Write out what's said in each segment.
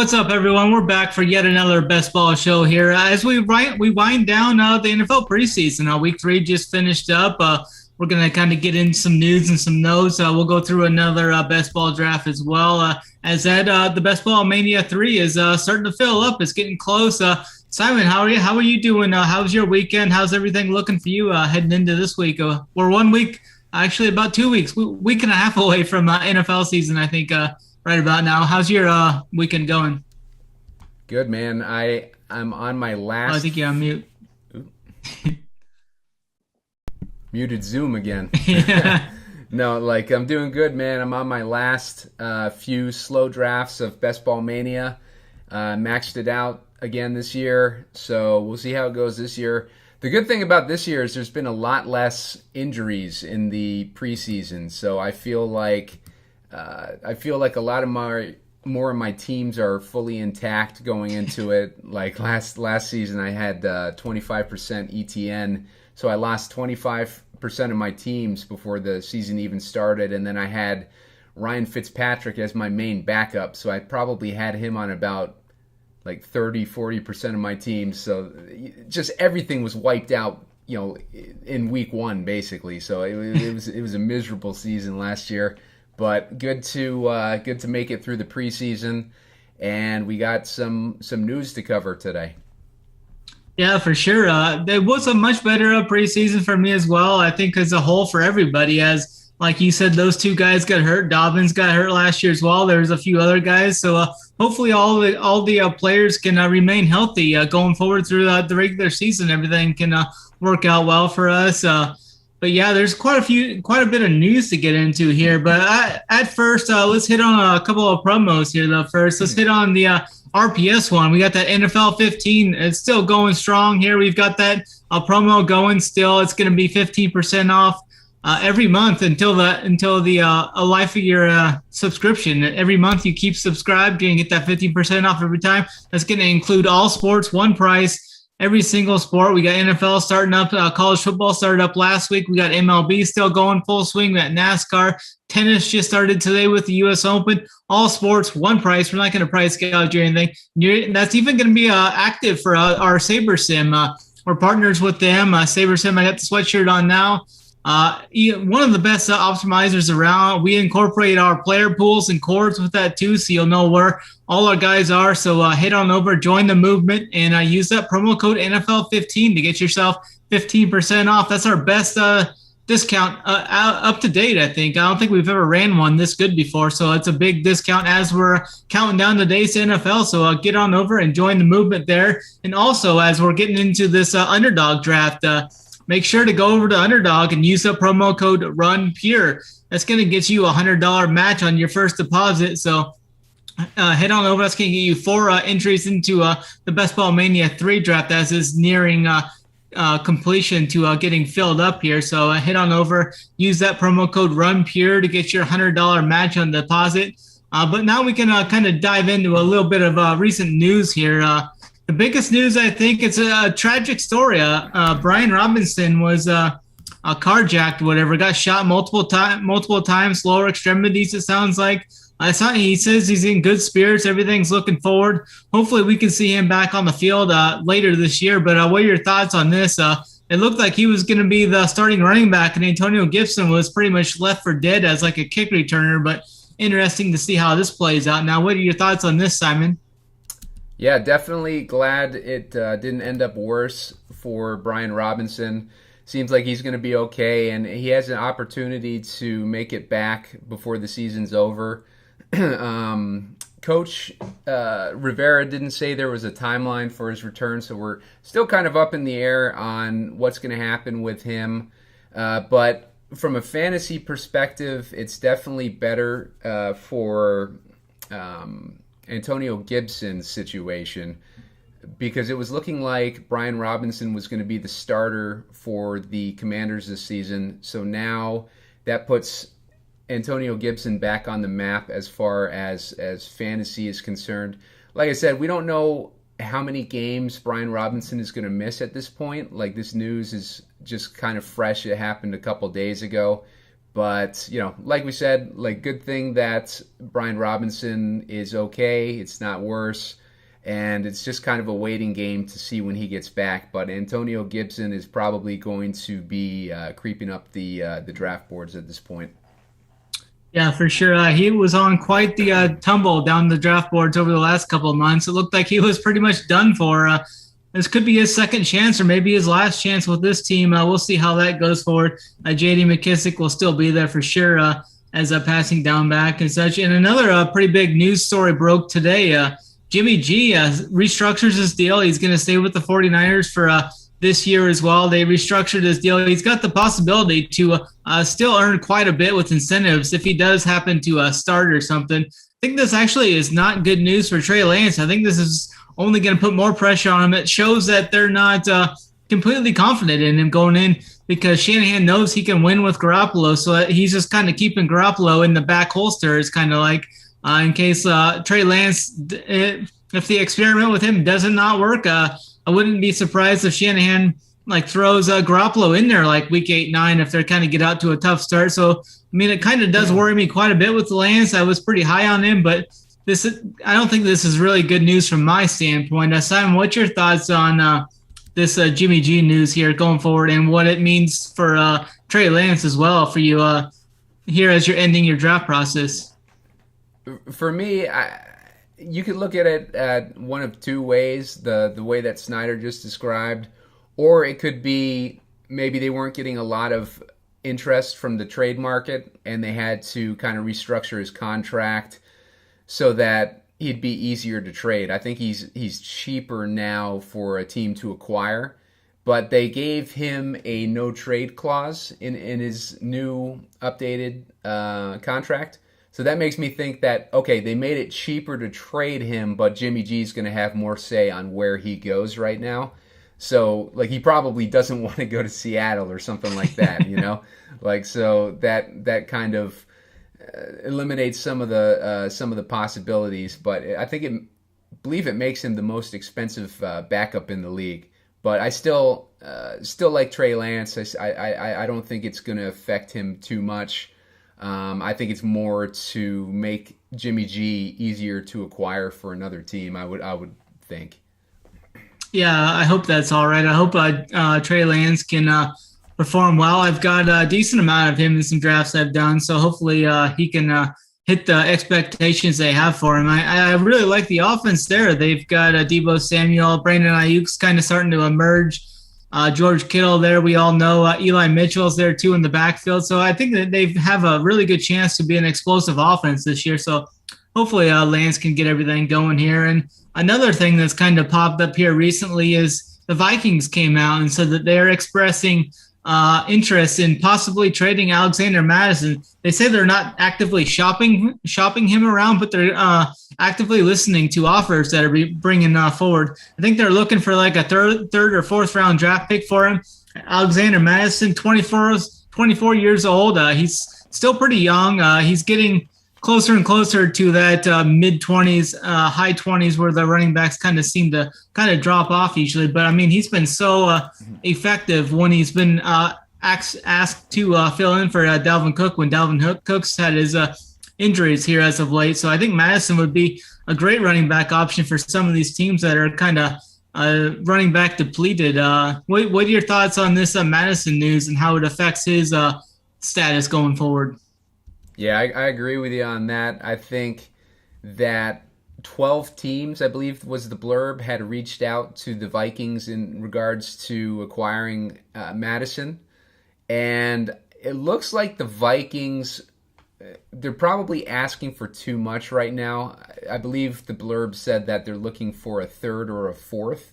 What's up, everyone? We're back for yet another best ball show here. As we wind down the NFL preseason. Week 3 just finished up. We're gonna kind of get in some news and some notes. We'll go through another best ball draft as well. As that the best ball Mania 3 is starting to fill up. It's getting close. Simon, how are you? How are you doing? How's your weekend? How's everything looking for you heading into this week? We're 1 week, actually about 2 weeks, week and a half away from NFL season. I think. Right about now. How's your weekend going? Good, man. I'm on my last. Oh, I think you're on mute. Muted Zoom again. Yeah. No, I'm doing good, man. I'm on my last few slow drafts of Best Ball Mania. Maxed it out again this year, so we'll see how it goes this year. The good thing about this year is there's been a lot less injuries in the preseason, so I feel like a lot of more of my teams are fully intact going into it. Like last season, I had 25% Etienne, so I lost 25% of my teams before the season even started, and then I had Ryan Fitzpatrick as my main backup, so I probably had him on about 30-40% of my teams. So just everything was wiped out, in week 1 basically. So it was a miserable season last year. But good to make it through the preseason, and we got some news to cover today. Yeah, for sure. There was a much better preseason for me as well. I think as a whole for everybody, as like you said, those 2 guys got hurt. Dobbins got hurt last year as well. There's a few other guys, so hopefully all the players can remain healthy going forward through the regular season. Everything can work out well for us. But yeah, there's quite a bit of news to get into here. But at first, let's hit on a couple of promos here. Let's hit on the RPS one. We got that NFL 15. It's still going strong here. We've got that promo going still. It's going to be 15% off every month until the life of your subscription. Every month you keep subscribed, you can get that 15% off every time. That's going to include all sports, one price. Every single sport. We got NFL starting up. College football started up last week. We got MLB still going full swing. We got NASCAR. Tennis just started today with the U.S. Open. All sports, one price. We're not going to price gouge or anything. That's even going to be active for our SaberSim. We're partners with them. SaberSim, I got the sweatshirt on now. One of the best optimizers around. We incorporate our player pools and chords with that too, so you'll know where all our guys are. So head on over, join the movement, and use that promo code NFL15 to get yourself 15% off. That's our best discount up to date, I think. I don't think we've ever ran one this good before, so it's a big discount as we're counting down the days to NFL. So get on over and join the movement there. And also, as we're getting into this underdog draft, make sure to go over to Underdog and use the promo code RUNPURE. That's going to get you a $100 match on your first deposit. So head on over. That's going to get you 4 entries into the Best Ball Mania 3 draft as is nearing completion to getting filled up here. So head on over. Use that promo code RUNPURE to get your $100 match on deposit. But now we can kind of dive into a little bit of recent news here. The biggest news, I think, it's a tragic story. Brian Robinson was carjacked, whatever, got shot multiple times, lower extremities, it sounds like. He says he's in good spirits. Everything's looking forward. Hopefully we can see him back on the field later this year. But what are your thoughts on this? It looked like he was going to be the starting running back, and Antonio Gibson was pretty much left for dead as like a kick returner. But interesting to see how this plays out. Now, what are your thoughts on this, Simon? Yeah, definitely glad it didn't end up worse for Brian Robinson. Seems like he's going to be okay, and he has an opportunity to make it back before the season's over. Coach Rivera didn't say there was a timeline for his return, so we're still kind of up in the air on what's going to happen with him. But from a fantasy perspective, it's definitely better for Antonio Gibson's situation, because it was looking like Brian Robinson was going to be the starter for the Commanders this season. So now that puts Antonio Gibson back on the map as far as fantasy is concerned. Like I said, we don't know how many games Brian Robinson is going to miss at this point. Like, this news is just kind of fresh. It happened a couple days ago. But, like we said, like, good thing that Brian Robinson is okay. It's not worse. And it's just kind of a waiting game to see when he gets back. But Antonio Gibson is probably going to be creeping up the draft boards at this point. Yeah, for sure. He was on quite the tumble down the draft boards over the last couple of months. It looked like he was pretty much done for. This could be his second chance or maybe his last chance with this team. We'll see how that goes forward. J.D. McKissick will still be there for sure as a passing down back and such. And another pretty big news story broke today. Jimmy G restructures his deal. He's going to stay with the 49ers for this year as well. They restructured his deal. He's got the possibility to still earn quite a bit with incentives if he does happen to start or something. I think this actually is not good news for Trey Lance. I think this is only going to put more pressure on him. It shows that they're not completely confident in him going in because Shanahan knows he can win with Garoppolo. So he's just kind of keeping Garoppolo in the back holster. It's kind of like in case Trey Lance, if the experiment with him doesn't not work, I wouldn't be surprised if Shanahan throws Garoppolo in there like week 8, 9 if they kind of get out to a tough start. So, I mean, it kind of does worry me quite a bit with Lance. I was pretty high on him, but I don't think this is really good news from my standpoint. Simon, what's your thoughts on this Jimmy G news here going forward and what it means for Trey Lance as well for you here as you're ending your draft process? For me, you could look at it at one of two ways, the way that Snyder just described, or it could be maybe they weren't getting a lot of interest from the trade market and they had to kind of restructure his contract so that he'd be easier to trade. I think he's cheaper now for a team to acquire, but they gave him a no trade clause in his new updated contract. So that makes me think that, okay, they made it cheaper to trade him, but Jimmy G's going to have more say on where he goes right now. So, he probably doesn't want to go to Seattle or something like that, so that kind of eliminates some of the possibilities. But I believe it makes him the most expensive backup in the league. But I still like Trey Lance. I don't think it's going to affect him too much. I think it's more to make Jimmy G easier to acquire for another team. I would think. Yeah, I hope that's all right. I hope Trey Lance can perform well. I've got a decent amount of him in some drafts I've done, so hopefully he can hit the expectations they have for him. I really like the offense there. They've got Deebo Samuel, Brandon Ayuk's kind of starting to emerge. George Kittle there, we all know. Eli Mitchell's there too in the backfield. So I think that they have a really good chance to be an explosive offense this year. So hopefully Lance can get everything going here. And another thing that's kind of popped up here recently is the Vikings came out and said that they're expressing interest in possibly trading Alexander Mattison. They say they're not actively shopping him around, but they're actively listening to offers that are bringing forward. I think they're looking for like a third or fourth round draft pick for him. Alexander Mattison, 24 years old. He's still pretty young. He's getting closer and closer to that mid-20s, high 20s where the running backs kind of seem to kind of drop off usually. But, I mean, he's been so effective when he's been asked to fill in for Dalvin Cook when Dalvin Cook's had his injuries here as of late. So I think Mattison would be a great running back option for some of these teams that are kind of running back depleted. What are your thoughts on this Mattison news and how it affects his status going forward? Yeah, I agree with you on that. I think that 12 teams, I believe was the blurb, had reached out to the Vikings in regards to acquiring Mattison. And it looks like the Vikings, they're probably asking for too much right now. I believe the blurb said that they're looking for a third or a fourth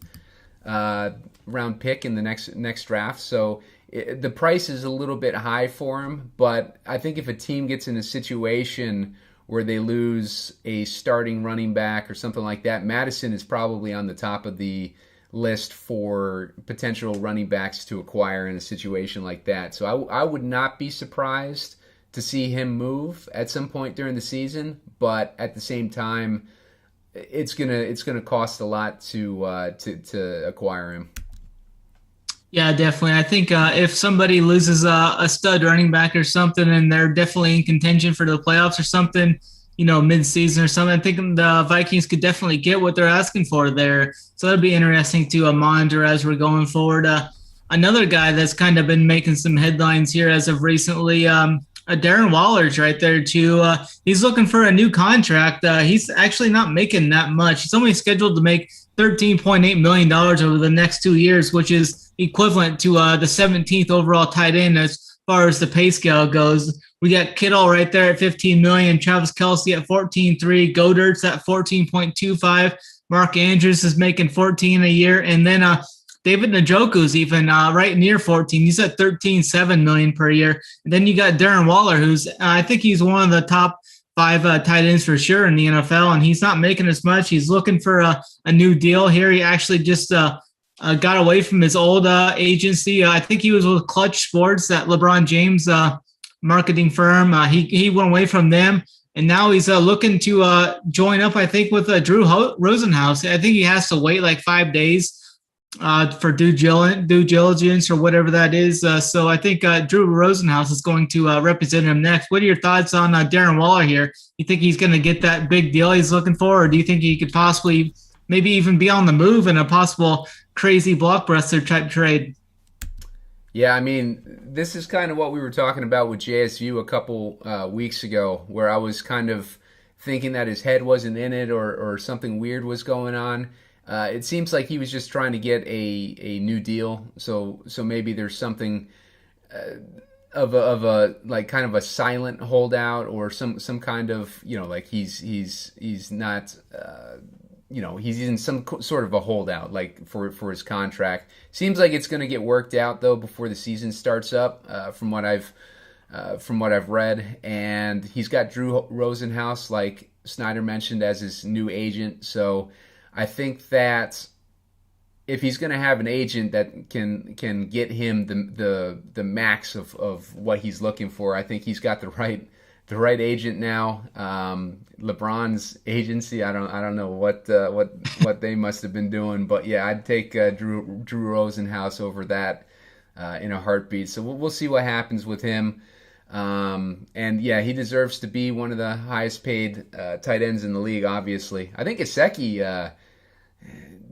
round pick in the next draft. So the price is a little bit high for him, but I think if a team gets in a situation where they lose a starting running back or something like that, Mattison is probably on the top of the list for potential running backs to acquire in a situation like that. So I would not be surprised to see him move at some point during the season, but at the same time, it's gonna cost a lot to acquire him. Yeah, definitely. I think if somebody loses a stud running back or something, and they're definitely in contention for the playoffs or something, mid-season or something, I think the Vikings could definitely get what they're asking for there. So that'd be interesting to monitor as we're going forward. Another guy that's kind of been making some headlines here as of recently, Darren Waller's right there too. He's looking for a new contract. He's actually not making that much. He's only scheduled to make $13.8 million over the next 2 years, which is equivalent to the 17th overall tight end as far as the pay scale goes. We got Kittle right there at 15 million, Travis Kelce at 14.3, Godert's at 14.25, Mark Andrews is making 14 a year, and then David Njoku's even right near 14. He's at 13.7 million per year. And then you got Darren Waller, who's I think he's one of the top five tight ends for sure in the NFL, and he's not making as much. He's looking for a new deal here. He actually just got away from his old agency. I think he was with Clutch Sports, that LeBron James marketing firm. He went away from them, and now he's looking to join up, I think, with Drew Rosenhaus. I think he has to wait like 5 days for due diligence or whatever that is. So I think Drew Rosenhaus is going to represent him next. What are your thoughts on Darren Waller here? You think he's going to get that big deal he's looking for, or do you think he could possibly maybe even be on the move in a possible crazy blockbuster type trade? Yeah, I mean, this is kind of what we were talking about with JSU a couple weeks ago, where I was kind of thinking that his head wasn't in it or something weird was going on. It seems like he was just trying to get a new deal, so maybe there's something of a like kind of a silent holdout or some kind of like he's not he's in some sort of a holdout like for his contract. Seems like it's going to get worked out though before the season starts up, from what I've read, and he's got Drew Rosenhaus, like Snyder mentioned, as his new agent. So I think that if he's going to have an agent that can get him the max of what he's looking for, I think he's got the right agent now. LeBron's agency, I don't know what they must have been doing, but yeah, I'd take Drew Rosenhaus over that in a heartbeat. So we'll see what happens with him. And yeah, he deserves to be one of the highest paid tight ends in the league. Obviously, I think Gesicki,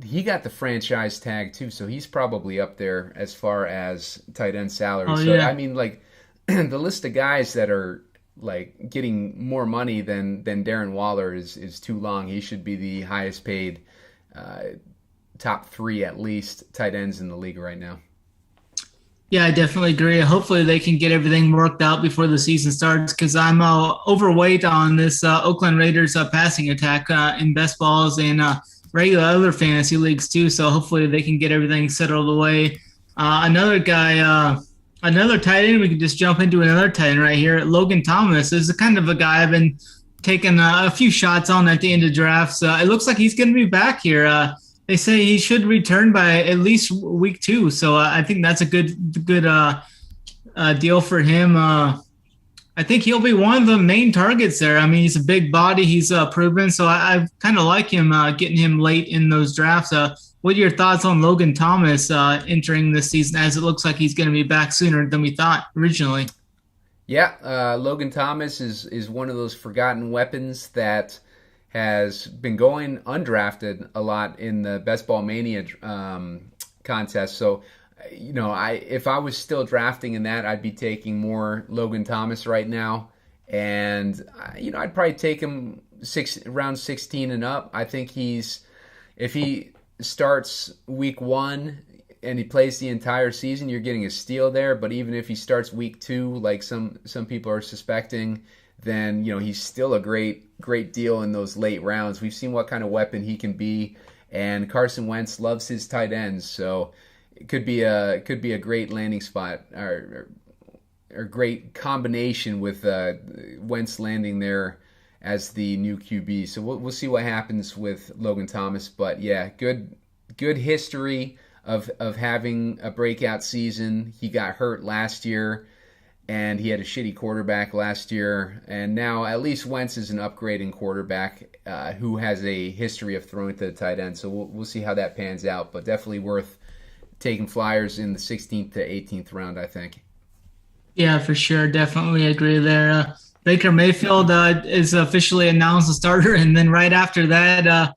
he got the franchise tag too, so he's probably up there as far as tight end salary. Oh, so yeah. I mean, like the list of guys that are like getting more money than Darren Waller is too long. He should be the highest paid top three at least tight ends in the league right now. Yeah, I definitely agree. Hopefully they can get everything worked out before the season starts, because I'm overweight on this Oakland Raiders passing attack in best balls and regular other fantasy leagues too. So hopefully they can get everything settled away. Another guy, another tight end, we can just jump into another tight end right here. Logan Thomas is a kind of a guy I've been taking a few shots on at the end of drafts. It looks like he's going to be back here. They say he should return by at least week 2. So I think that's a good deal for him. I think he'll be one of the main targets there. I mean, he's a big body. He's proven. So I kind of like him, getting him late in those drafts. What are your thoughts on Logan Thomas entering this season, as it looks like he's going to be back sooner than we thought originally? Yeah, Logan Thomas is one of those forgotten weapons that has been going undrafted a lot in the Best Ball Mania contest. So, if I was still drafting in that, I'd be taking more Logan Thomas right now. And, I'd probably take him round 16 and up. I think if he starts week 1 and he plays the entire season, you're getting a steal there. But even if he starts week 2, like some people are suspecting, then he's still a great deal in those late rounds. We've seen what kind of weapon he can be, and Carson Wentz loves his tight ends, so it could be a great landing spot or great combination with Wentz landing there as the new QB. So we'll see what happens with Logan Thomas, but yeah, good history of having a breakout season. He got hurt last year, and he had a shitty quarterback last year. And now at least Wentz is an upgrading quarterback who has a history of throwing to the tight end. So we'll see how that pans out. But definitely worth taking flyers in the 16th to 18th round, I think. Yeah, for sure. Definitely agree there. Baker Mayfield is officially announced a starter, and then right after that,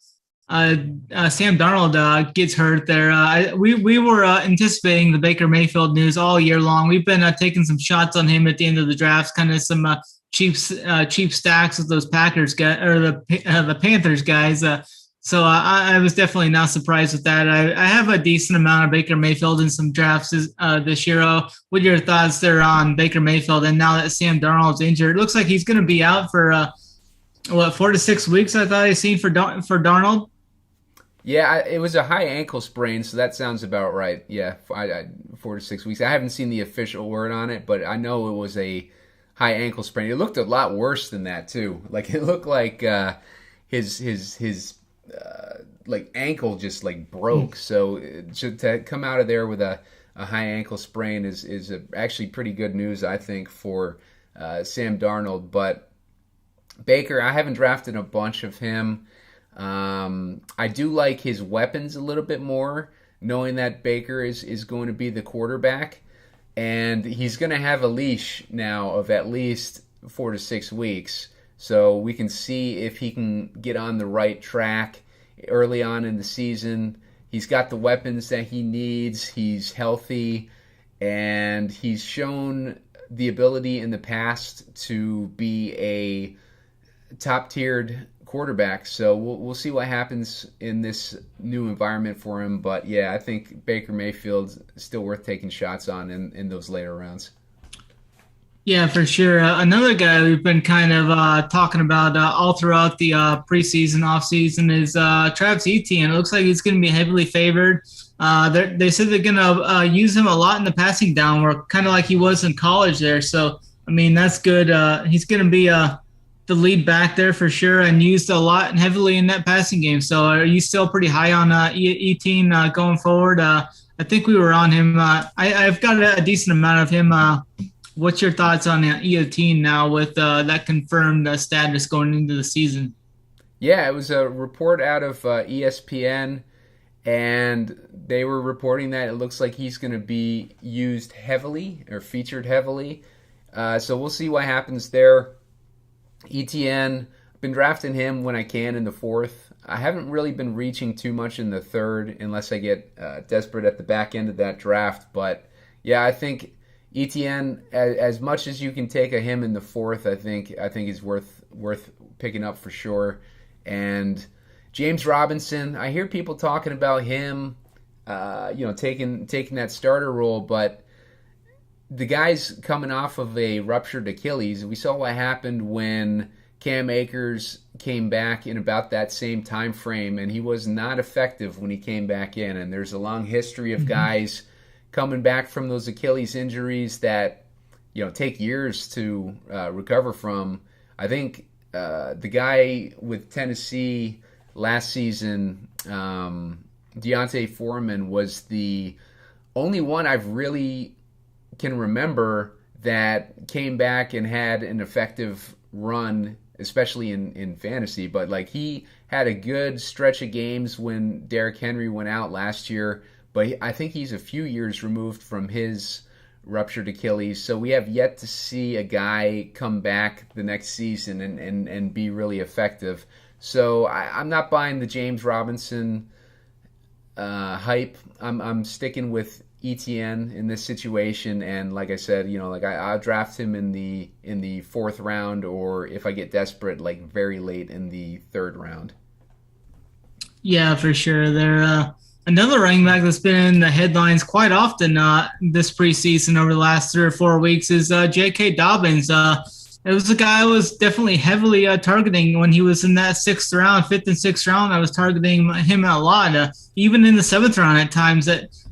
Sam Darnold gets hurt there. We were anticipating the Baker Mayfield news all year long. We've been taking some shots on him at the end of the drafts, kind of some cheap stacks with those Packers guys or the Panthers guys. So I was definitely not surprised with that. I have a decent amount of Baker Mayfield in some drafts this year. What are your thoughts there on Baker Mayfield? And now that Sam Darnold's injured, it looks like he's going to be out for 4 to 6 weeks. I thought I seen for Darnold. Yeah, it was a high ankle sprain, so that sounds about right. Yeah, 4 to 6 weeks. I haven't seen the official word on it, but I know it was a high ankle sprain. It looked a lot worse than that too. Like it looked like his like ankle just like broke. So to come out of there with a high ankle sprain is actually pretty good news, I think, for Sam Darnold. But Baker, I haven't drafted a bunch of him. I do like his weapons a little bit more, knowing that Baker is going to be the quarterback, and he's going to have a leash now of at least 4 to 6 weeks. So we can see if he can get on the right track early on in the season. He's got the weapons that he needs. He's healthy, and he's shown the ability in the past to be a top-tiered quarterback. So we'll see what happens in this new environment for him. But yeah, I think Baker Mayfield's still worth taking shots on in those later rounds. Yeah, for sure. Another guy we've been kind of talking about all throughout the preseason, offseason is Travis Etienne. It looks like he's going to be heavily favored. They said they're going to use him a lot in the passing down work, kind of like he was in college there. So, I mean, that's good. He's going to be the lead back there for sure and used a lot and heavily in that passing game. So are you still pretty high on Etienne going forward? I think we were on him. I've got a decent amount of him. What's your thoughts on Etienne now with that confirmed status going into the season? Yeah, it was a report out of ESPN, and they were reporting that it looks like he's going to be used heavily or featured heavily. So we'll see what happens there. Etienne, I've been drafting him when I can in the 4th. I haven't really been reaching too much in the 3rd unless I get desperate at the back end of that draft. But yeah, I think Etienne, as much as you can take him in the 4th, I think he's worth picking up for sure. And James Robinson, I hear people talking about him, taking that starter role, but the guy's coming off of a ruptured Achilles. We saw what happened when Cam Akers came back in about that same time frame, and he was not effective when he came back in. And there's a long history of guys coming back from those Achilles injuries that take years to recover from. I think the guy with Tennessee last season, Deontay Foreman, was the only one I've really can remember that came back and had an effective run, especially in fantasy. But like he had a good stretch of games when Derrick Henry went out last year. But I think he's a few years removed from his ruptured Achilles. So we have yet to see a guy come back the next season and be really effective. So I'm not buying the James Robinson hype. I'm sticking with Etienne in this situation, and like I said, I'll draft him in the 4th round, or if I get desperate, like very late in the 3rd round. Yeah, for sure. They're another running back that's been in the headlines quite often this preseason over the last 3 or 4 weeks is J.K. Dobbins. It was a guy I was definitely heavily targeting when he was in that 5th and 6th round. I was targeting him a lot, even in the 7th round at times.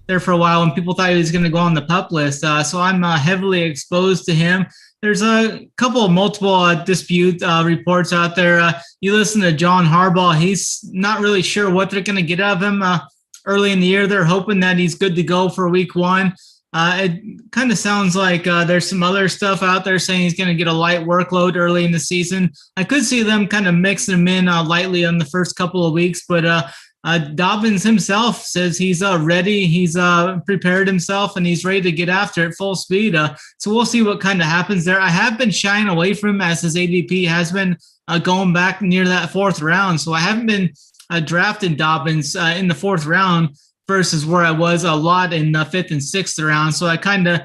There for a while when people thought he was going to go on the PUP list. So I'm heavily exposed to him. There's a couple of multiple dispute reports out there. You listen to John Harbaugh, he's not really sure what they're going to get out of him early in the year. They're hoping that he's good to go for week 1. It kind of sounds like there's some other stuff out there saying he's going to get a light workload early in the season. I could see them kind of mixing him in lightly on the first couple of weeks, but Dobbins himself says he's ready. He's prepared himself, and he's ready to get after it full speed. So we'll see what kind of happens there. I have been shying away from him as his ADP has been going back near that 4th round. So I haven't been drafting Dobbins in the 4th round versus where I was a lot in the 5th and 6th round. So I kind of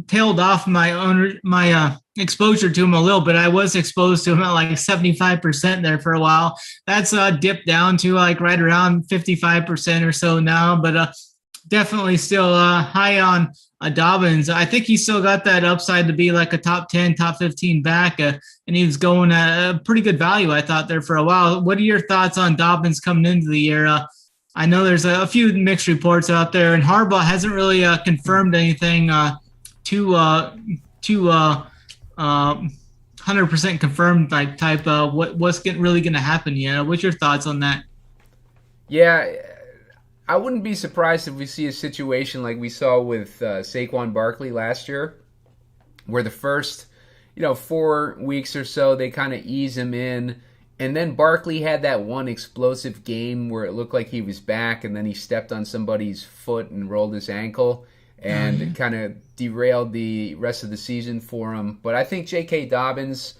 tailed off my exposure to him a little bit. I was exposed to him at like 75% there for a while. That's dipped down to like right around 55% or so now, but definitely still high on Dobbins. I think he's still got that upside to be like a top 10, top 15 back, and he was going at a pretty good value, I thought, there for a while. What are your thoughts on Dobbins coming into the year? I know there's a few mixed reports out there, and Harbaugh hasn't really confirmed anything to 100% confirmed type. What's really going to happen yet? What's your thoughts on that? Yeah, I wouldn't be surprised if we see a situation like we saw with Saquon Barkley last year, where the first 4 weeks or so they kind of ease him in. And then Barkley had that one explosive game where it looked like he was back, and then he stepped on somebody's foot and rolled his ankle, and it kind of derailed the rest of the season for him. But I think J.K. Dobbins,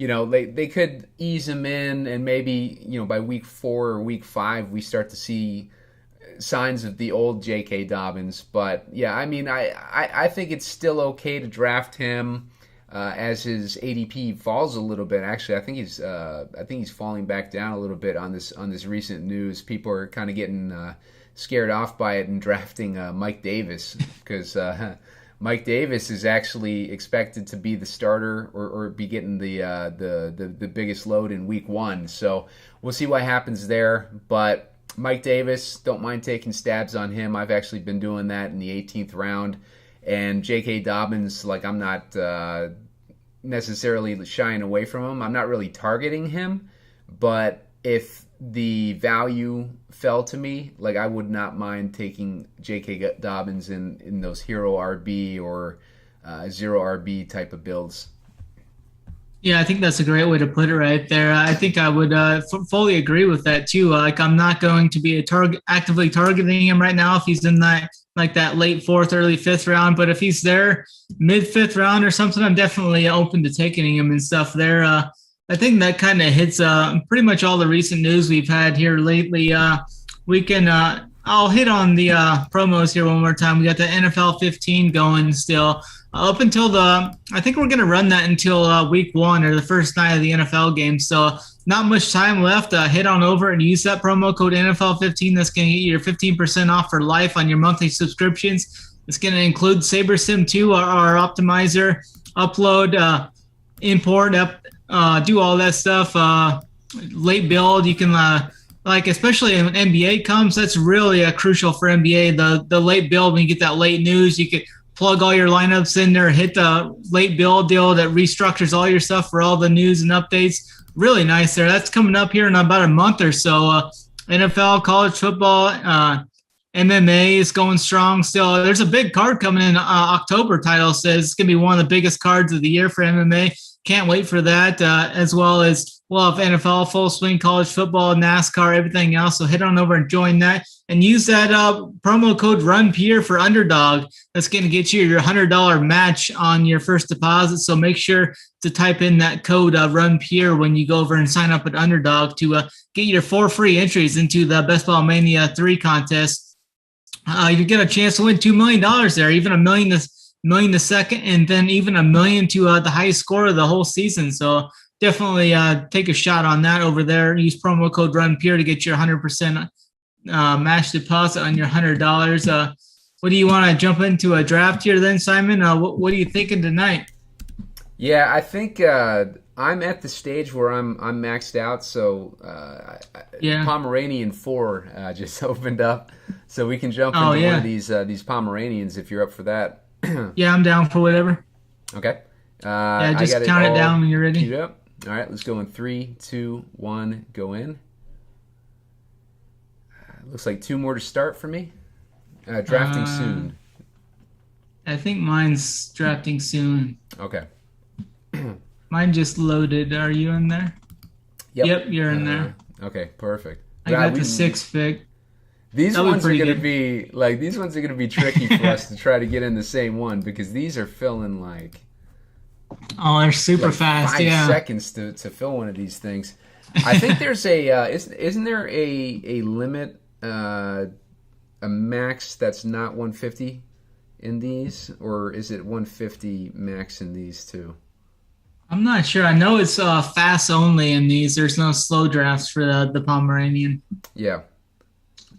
they could ease him in, and maybe by week 4 or week 5 we start to see signs of the old J.K. Dobbins. But yeah, I mean, I think it's still okay to draft him. As his ADP falls a little bit. Actually, I think he's falling back down a little bit on this recent news. People are kind of getting scared off by it and drafting Mike Davis, because Mike Davis is actually expected to be the starter or be getting the biggest load in week 1. So we'll see what happens there. But Mike Davis, don't mind taking stabs on him. I've actually been doing that in the 18th round. And J.K. Dobbins, I'm not necessarily shying away from him. I'm not really targeting him. But if the value fell to me, I would not mind taking J.K. Dobbins in those hero RB or zero RB type of builds. Yeah, I think that's a great way to put it right there. I think I would fully agree with that too. I'm not going to be actively targeting him right now if he's in that late 4th, early 5th round. But if he's there mid 5th round or something, I'm definitely open to taking him and stuff there. I think that kind of hits pretty much all the recent news we've had here lately. We can I'll hit on the promos here one more time. We got the NFL 15 going still. Up until I think we're going to run that until week 1 or the first night of the NFL game. So not much time left. Head on over and use that promo code NFL15. That's going to get you your 15% off for life on your monthly subscriptions. It's going to include SaberSim 2, our optimizer, upload, import, do all that stuff. Late build, you can especially when NBA comes, that's really crucial for NBA. The late build, when you get that late news, you could plug all your lineups in there, hit the late build deal that restructures all your stuff for all the news and updates. Really nice there. That's coming up here in about a month or so. NFL, college football, MMA is going strong still. There's a big card coming in October. Title says it's going to be one of the biggest cards of the year for MMA. Can't wait for that, as well as we'll have NFL, full swing, college football, NASCAR, everything else. So head on over and join that. And use that promo code RUNPIER for Underdog. That's going to get you your $100 match on your first deposit. So make sure to type in that code RUNPIER when you go over and sign up at Underdog to get your 4 free entries into the Best Ball Mania 3 contest. You get a chance to win $2 million there, even $1 million the second, and then even $1 million to the highest score of the whole season. So definitely take a shot on that over there. Use promo code RUNPIER to get your 100% match deposit on your $100. What do you want to jump into a draft here then, Simon? What are you thinking tonight? Yeah, I think I'm at the stage where I'm maxed out. So Pomeranian 4 just opened up, so we can jump into one of these Pomeranians if you're up for that. Yeah, I'm down for whatever. Okay. Just count it down when you're ready. Yep. All right, let's go in 3, 2, 1, go in. Looks like 2 more to start for me. Drafting soon. I think mine's drafting soon. Okay. Mine just loaded. Are you in there? Yep, you're in there. Okay, perfect. I got the 6th pick. These That was ones are pretty going to good. be like these ones are going to be tricky for us to try to get in the same one because these are filling Oh, they're super like fast. 5 seconds to fill one of these things. I think there's isn't there a limit a max that's not 150 in these, or is it 150 max in these too? I'm not sure. I know it's fast only in these. There's no slow drafts for the Pomeranian. Yeah.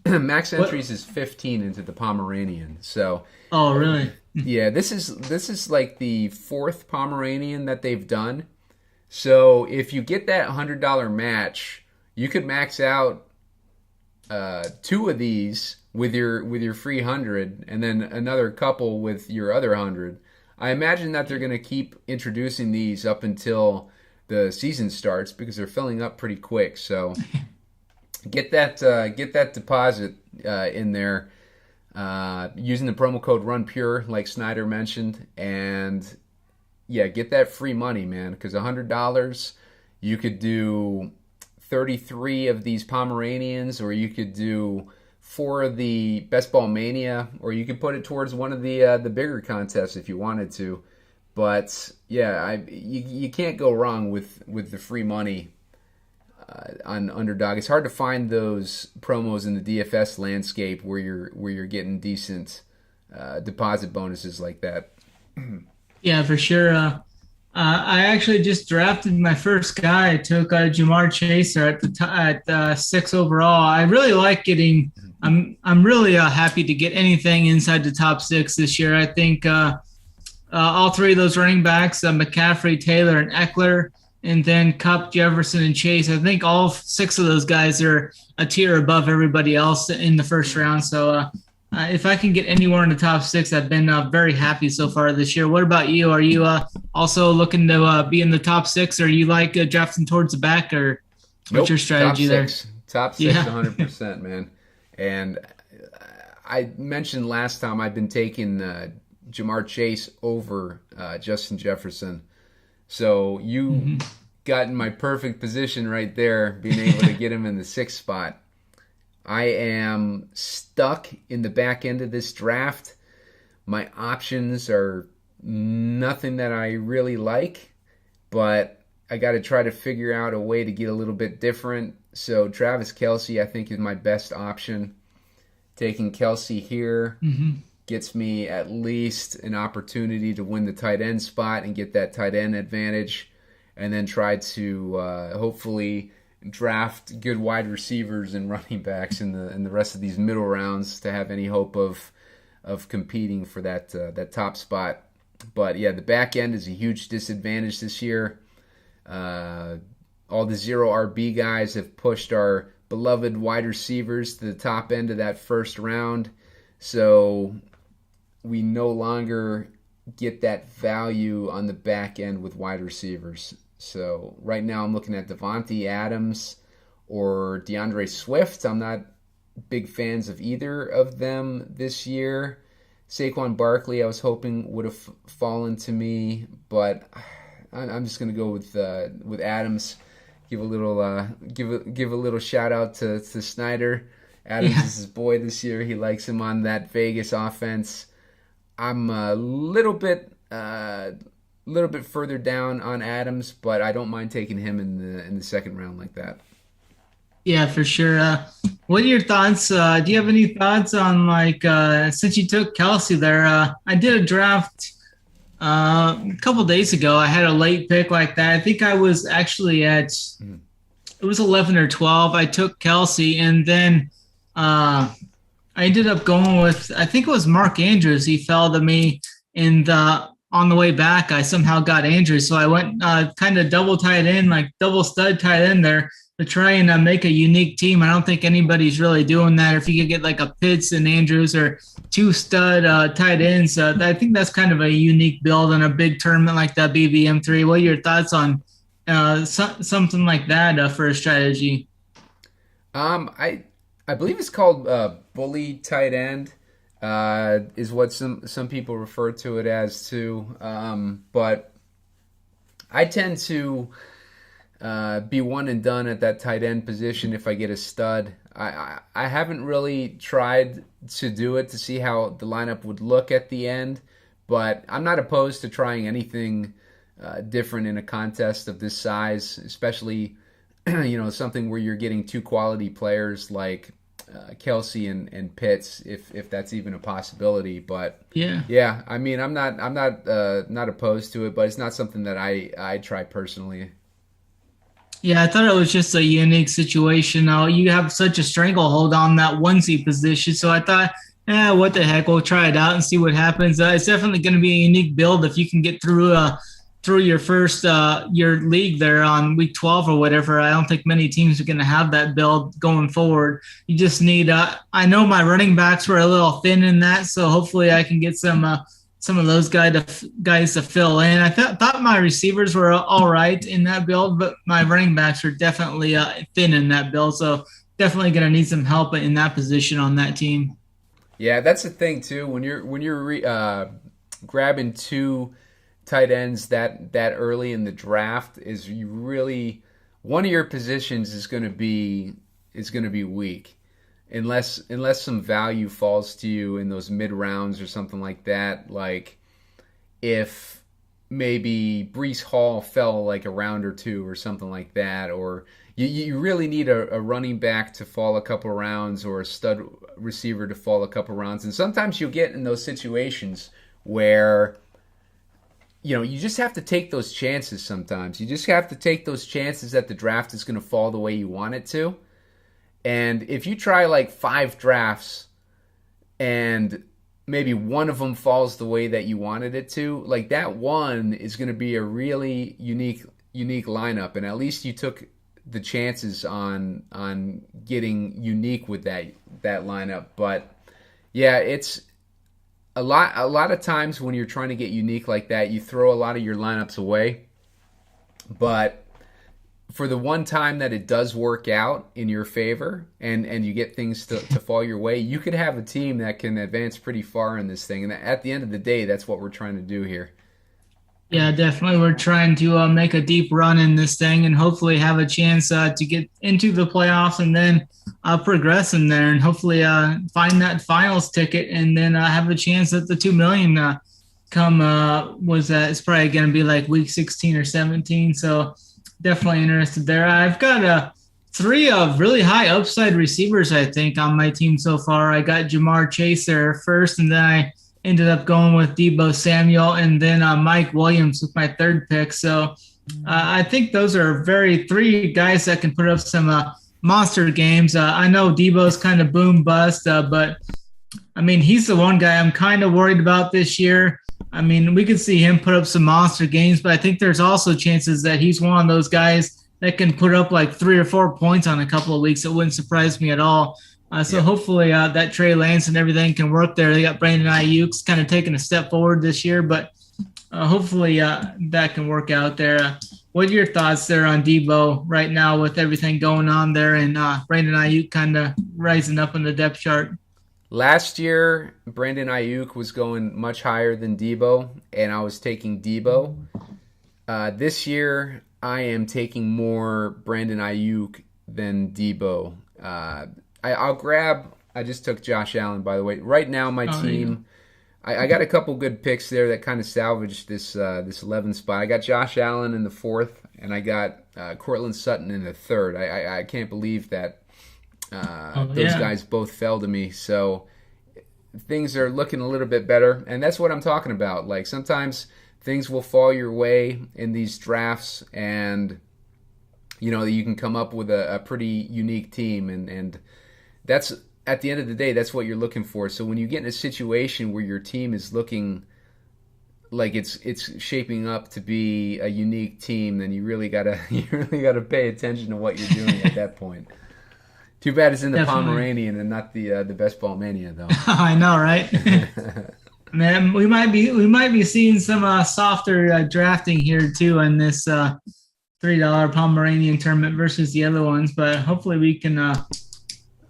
Max What? entries is 15 into the Pomeranian. So, Oh, really? yeah, this is like the 4th Pomeranian that they've done. So, if you get that $100 match, you could max out 2 of these with your free 100 and then another couple with your other 100. I imagine that they're going to keep introducing these up until the season starts because they're filling up pretty quick. So, get that deposit in there using the promo code RunPure, like Snyder mentioned, and yeah, get that free money, man. Because $100, you could do 33 of these Pomeranians, or you could do 4 of the Best Ball Mania, or you could put it towards one of the bigger contests if you wanted to. But yeah, you can't go wrong with the free money on Underdog. It's hard to find those promos in the DFS landscape where you're getting decent deposit bonuses like that. Yeah, for sure. I actually just drafted my first guy. I took Jamar Chaser at 6 overall. I really like getting. I'm really happy to get anything inside the top 6 this year. I think all 3 of those running backs, McCaffrey, Taylor, and Eckler, and then Kupp, Jefferson, and Chase. I think all 6 of those guys are a tier above everybody else in the first round. So if I can get anywhere in the top 6, I've been very happy so far this year. What about you? Are you also looking to be in the top 6, or you like drafting towards the back, or what's your strategy there? Top 6, 100%, man. And I mentioned last time I've been taking Jamar Chase over Justin Jefferson. So you got in my perfect position right there, being able to get him in the 6th spot. I am stuck in the back end of this draft. My options are nothing that I really like, but I got to try to figure out a way to get a little bit different. So Travis Kelce, I think, is my best option. Taking Kelce here gets me at least an opportunity to win the tight end spot and get that tight end advantage, and then try to hopefully draft good wide receivers and running backs in the rest of these middle rounds to have any hope of competing for that top spot. But yeah, the back end is a huge disadvantage this year. All the 0 RB guys have pushed our beloved wide receivers to the top end of that first round, so we no longer get that value on the back end with wide receivers. So right now I'm looking at Devontae Adams or DeAndre Swift. I'm not big fans of either of them this year. Saquon Barkley I was hoping would have fallen to me, but I'm just going to go with Adams. Give a little shout out to Snyder. Adams is his boy this year. He likes him on that Vegas offense. I'm a little bit further down on Adams, but I don't mind taking him in the second round like that. Yeah, for sure. What are your thoughts? Do you have any thoughts on since you took Kelce there? I did a draft a couple days ago. I had a late pick like that. I think I was actually it was 11 or 12. I took Kelce, and then I ended up going with, I think it was Mark Andrews. He fell to me, and on the way back, I somehow got Andrews. So I went kind of double tight end, like double stud tight end there to try and make a unique team. I don't think anybody's really doing that. If you could get like a Pitts and Andrews or 2 stud tight ends, I think that's kind of a unique build in a big tournament like that BBM3. What are your thoughts on something like that for a strategy? I believe it's called bully tight end, is what some people refer to it as too. But I tend to be one and done at that tight end position if I get a stud. I haven't really tried to do it to see how the lineup would look at the end, but I'm not opposed to trying anything different in a contest of this size, especially something where you're getting two quality players like Kelsey and Pitts, if that's even a possibility. But yeah, I mean, I'm not opposed to it, but it's not something that I try personally. Yeah, I thought it was just a unique situation. You have such a stranglehold on that onesie position, so I thought, what the heck, we'll try it out and see what happens. It's definitely going to be a unique build if you can get through your first your league there on week 12 or whatever. I don't think many teams are going to have that build going forward. You just need. I know my running backs were a little thin in that, so hopefully I can get some of those guys to fill in. I thought my receivers were all right in that build, but my running backs are definitely thin in that build. So definitely going to need some help in that position on that team. Yeah, that's the thing too. When you're grabbing two tight ends that early in the draft, is you really one of your positions is going to be weak. Unless some value falls to you in those mid rounds or something like that, like if maybe Breece Hall fell like a round or two or something like that, or you really need a running back to fall a couple rounds or a stud receiver to fall a couple rounds. And sometimes you'll get in those situations where you just have to take those chances sometimes. You just have to take those chances that the draft is going to fall the way you want it to. And if you try like 5 drafts and maybe one of them falls the way that you wanted it to, like that one is going to be a really unique lineup. And at least you took the chances on getting unique with that lineup. But yeah, it's a lot of times when you're trying to get unique like that, you throw a lot of your lineups away. But for the one time that it does work out in your favor and you get things to fall your way, you could have a team that can advance pretty far in this thing. And at the end of the day, that's what we're trying to do here. Yeah, definitely. We're trying to make a deep run in this thing and hopefully have a chance to get into the playoffs and then progress in there and hopefully find that finals ticket and then have a chance at the 2 million come it's probably going to be like week 16 or 17. So definitely interested there. I've got 3 really high upside receivers, I think, on my team so far. I got Jamar Chase there first, and then I ended up going with Deebo Samuel, and then Mike Williams with my 3rd pick. So I think those are 3 guys that can put up some monster games. I know Deebo's kind of boom bust, but, I mean, he's the one guy I'm kind of worried about this year. I mean, we could see him put up some monster games, but I think there's also chances that he's one of those guys that can put up like 3 or 4 points on a couple of weeks. It wouldn't surprise me at all. Hopefully that Trey Lance and everything can work there. They got Brandon Ayuk's kind of taking a step forward this year, but hopefully that can work out there. What are your thoughts there on Deebo right now with everything going on there and Brandon Ayuk kind of rising up in the depth chart? Last year, Brandon Ayuk was going much higher than Deebo, and I was taking Deebo. This year, I am taking more Brandon Ayuk than Deebo. I just took Josh Allen, by the way. Right now, my team, I got a couple good picks there that kind of salvaged this 11 spot. I got Josh Allen in the 4th, and I got Cortland Sutton in the 3rd. I can't believe that those guys both fell to me. So things are looking a little bit better, and that's what I'm talking about. Like sometimes things will fall your way in these drafts, and you can come up with a pretty unique team, and that's at the end of the day, that's what you're looking for. So when you get in a situation where your team is looking like it's shaping up to be a unique team, then you really gotta pay attention to what you're doing at that point. Too bad it's in the Definitely. Pomeranian and not the Best Ball Mania, though. I know, right? Man, we might be seeing some softer drafting here too in this $3 Pomeranian tournament versus the other ones, but hopefully we can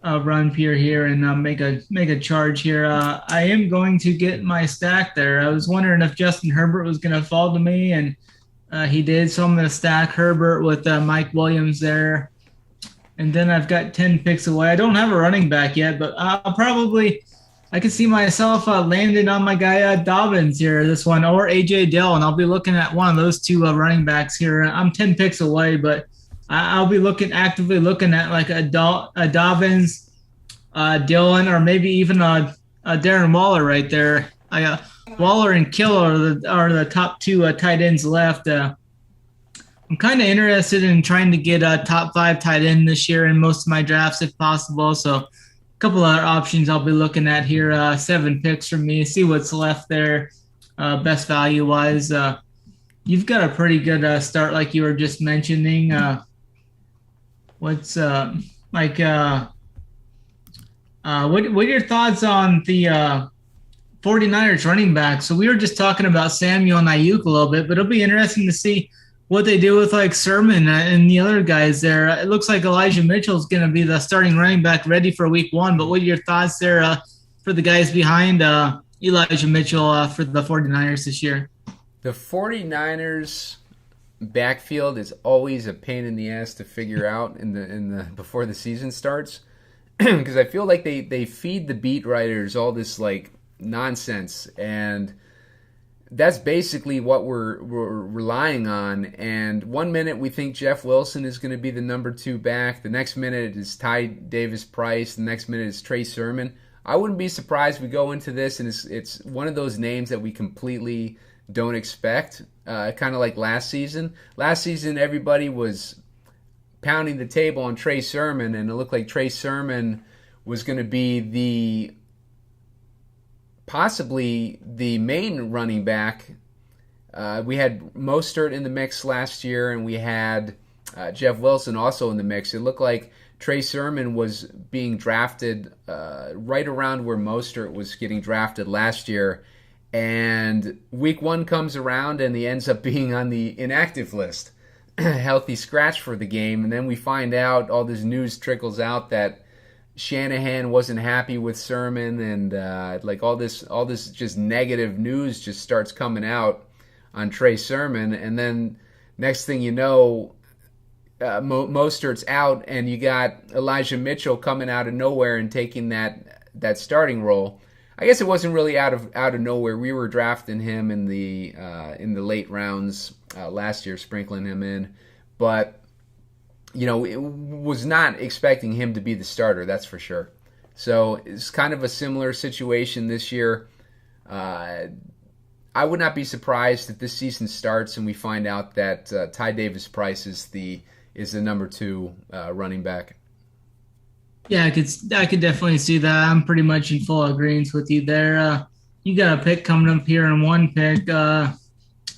run Pierre here and make a charge here. I am going to get my stack there. I was wondering if Justin Herbert was going to fall to me, and He did, so I'm going to stack Herbert with Mike Williams there. And then I've got 10 picks away. I don't have a running back yet, but I could see myself landing on my guy Dobbins here, this one, or AJ Dillon. I'll be looking at one of those two running backs here. I'm 10 picks away, but I'll be actively looking at like a Dobbins, Dillon, or maybe even Darren Waller right there. Waller and Kill are the top two tight ends left. I'm kind of interested in trying to get a top 5 tight end this year in most of my drafts if possible. So a couple other options I'll be looking at here. 7 picks from me. See what's left there, best value wise. You've got a pretty good start, like you were just mentioning. What are your thoughts on the 49ers running back? So we were just talking about Samuel and Ayuk a little bit, but it'll be interesting to see what they do with like Sermon and the other guys there. It looks like Elijah Mitchell is going to be the starting running back ready for week 1. But what are your thoughts there for the guys behind Elijah Mitchell for the 49ers this year? The 49ers backfield is always a pain in the ass to figure out in the before the season starts, because I feel like they feed the beat writers all this like nonsense, and that's basically what we're relying on. And one minute we think Jeff Wilson is going to be the number 2 back. The next minute it is Ty Davis-Price. The next minute is Trey Sermon. I wouldn't be surprised we go into this and it's one of those names that we completely don't expect. Kind of like last season. Last season everybody was pounding the table on Trey Sermon, and it looked like Trey Sermon was going to be possibly the main running back. We had Mostert in the mix last year, and we had Jeff Wilson also in the mix. It looked like Trey Sermon was being drafted right around where Mostert was getting drafted last year, and week 1 comes around and he ends up being on the inactive list, healthy scratch for the game. And then we find out, all this news trickles out that Shanahan wasn't happy with Sermon, and like all this just negative news just starts coming out on Trey Sermon. And then next thing you know, Mostert's out, and you got Elijah Mitchell coming out of nowhere and taking that starting role. I guess it wasn't really out of nowhere. We were drafting him in the late rounds last year, sprinkling him in, but it was not expecting him to be the starter, that's for sure. So it's kind of a similar situation this year. I would not be surprised if this season starts and we find out that Ty Davis-Price is the number 2 running back. Yeah, I could definitely see that. I'm pretty much in full agreement with you there. You got a pick coming up here in 1 pick.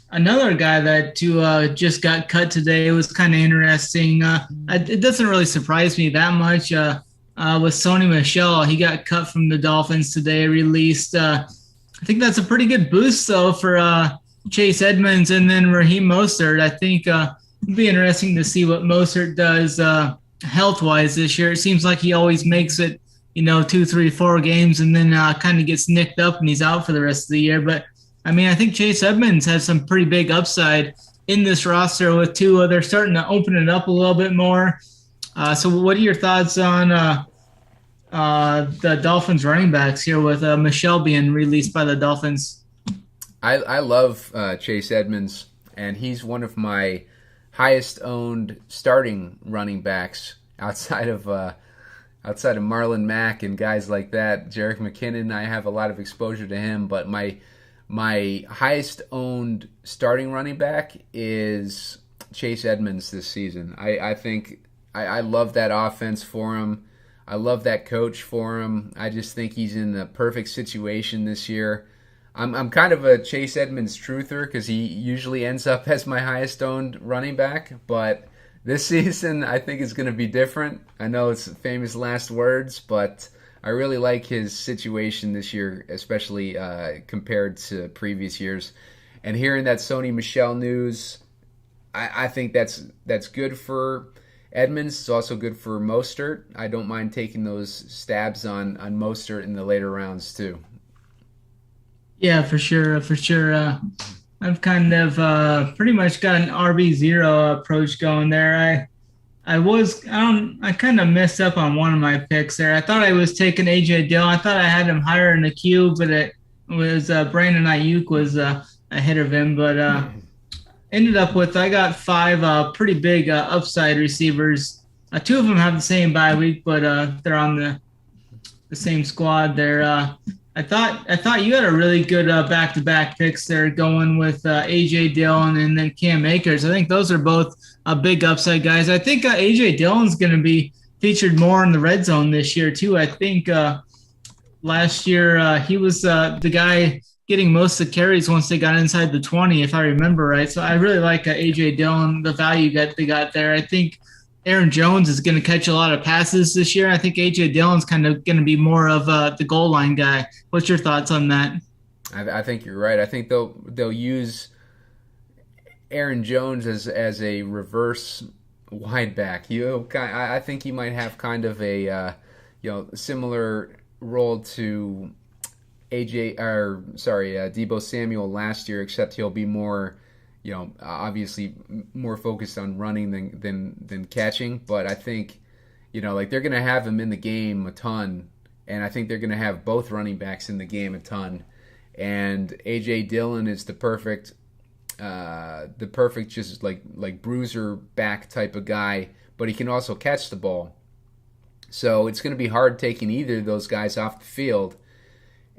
Another guy that just got cut today was kind of interesting. It doesn't really surprise me that much. With Sony Michel, he got cut from the Dolphins today, released. I think that's a pretty good boost, though, for Chase Edmonds and then Raheem Mostert. I think it'd be interesting to see what Mostert does health-wise this year. It seems like he always makes it, 2, 3, 4 games and then kind of gets nicked up and he's out for the rest of the year. But I think Chase Edmonds has some pretty big upside in this roster with 2. They're starting to open it up a little bit more. So what are your thoughts on the Dolphins running backs here with Michel being released by the Dolphins? I love Chase Edmonds, and he's one of my highest owned starting running backs outside of Marlon Mack and guys like that. Jerick McKinnon, I have a lot of exposure to him, but my highest owned starting running back is Chase Edmonds this season. I think I love that offense for him. I love that coach for him. I just think he's in the perfect situation this year. I'm kind of a Chase Edmonds truther because he usually ends up as my highest owned running back, but this season I think is going to be different. I know it's famous last words, but I really like his situation this year, especially compared to previous years. And hearing that Sony Michel news, I think that's good for Edmonds. It's also good for Mostert. I don't mind taking those stabs on Mostert in the later rounds too. Yeah, for sure. I've kind of pretty much got an RB0 approach going there. I kind of messed up on one of my picks there. I thought I was taking AJ Dillon. I thought I had him higher in the queue, but it was Brandon Ayuk was ahead of him. But ended up with I got five pretty big upside receivers. Two of them have the same bye week, but they're on the same squad there. I thought you had a really good back-to-back picks there, going with AJ Dillon and then Cam Akers. I think those are both big upside guys. I think AJ Dillon's going to be featured more in the red zone this year too. I think last year he was the guy getting most of the carries once they got inside the 20, if I remember right. So I really like AJ Dillon, the value that they got there. I think Aaron Jones is going to catch a lot of passes this year. I think AJ Dillon's kind of going to be more of the goal line guy. What's your thoughts on that? I think you're right. I think they'll use Aaron Jones as a reverse wide back. I think he might have kind of a similar role to Deebo Samuel last year, except he'll be more, obviously more focused on running than catching. But I think, like they're going to have him in the game a ton, and I think they're going to have both running backs in the game a ton. And AJ Dillon is the perfect just like bruiser back type of guy, but he can also catch the ball. So it's going to be hard taking either of those guys off the field.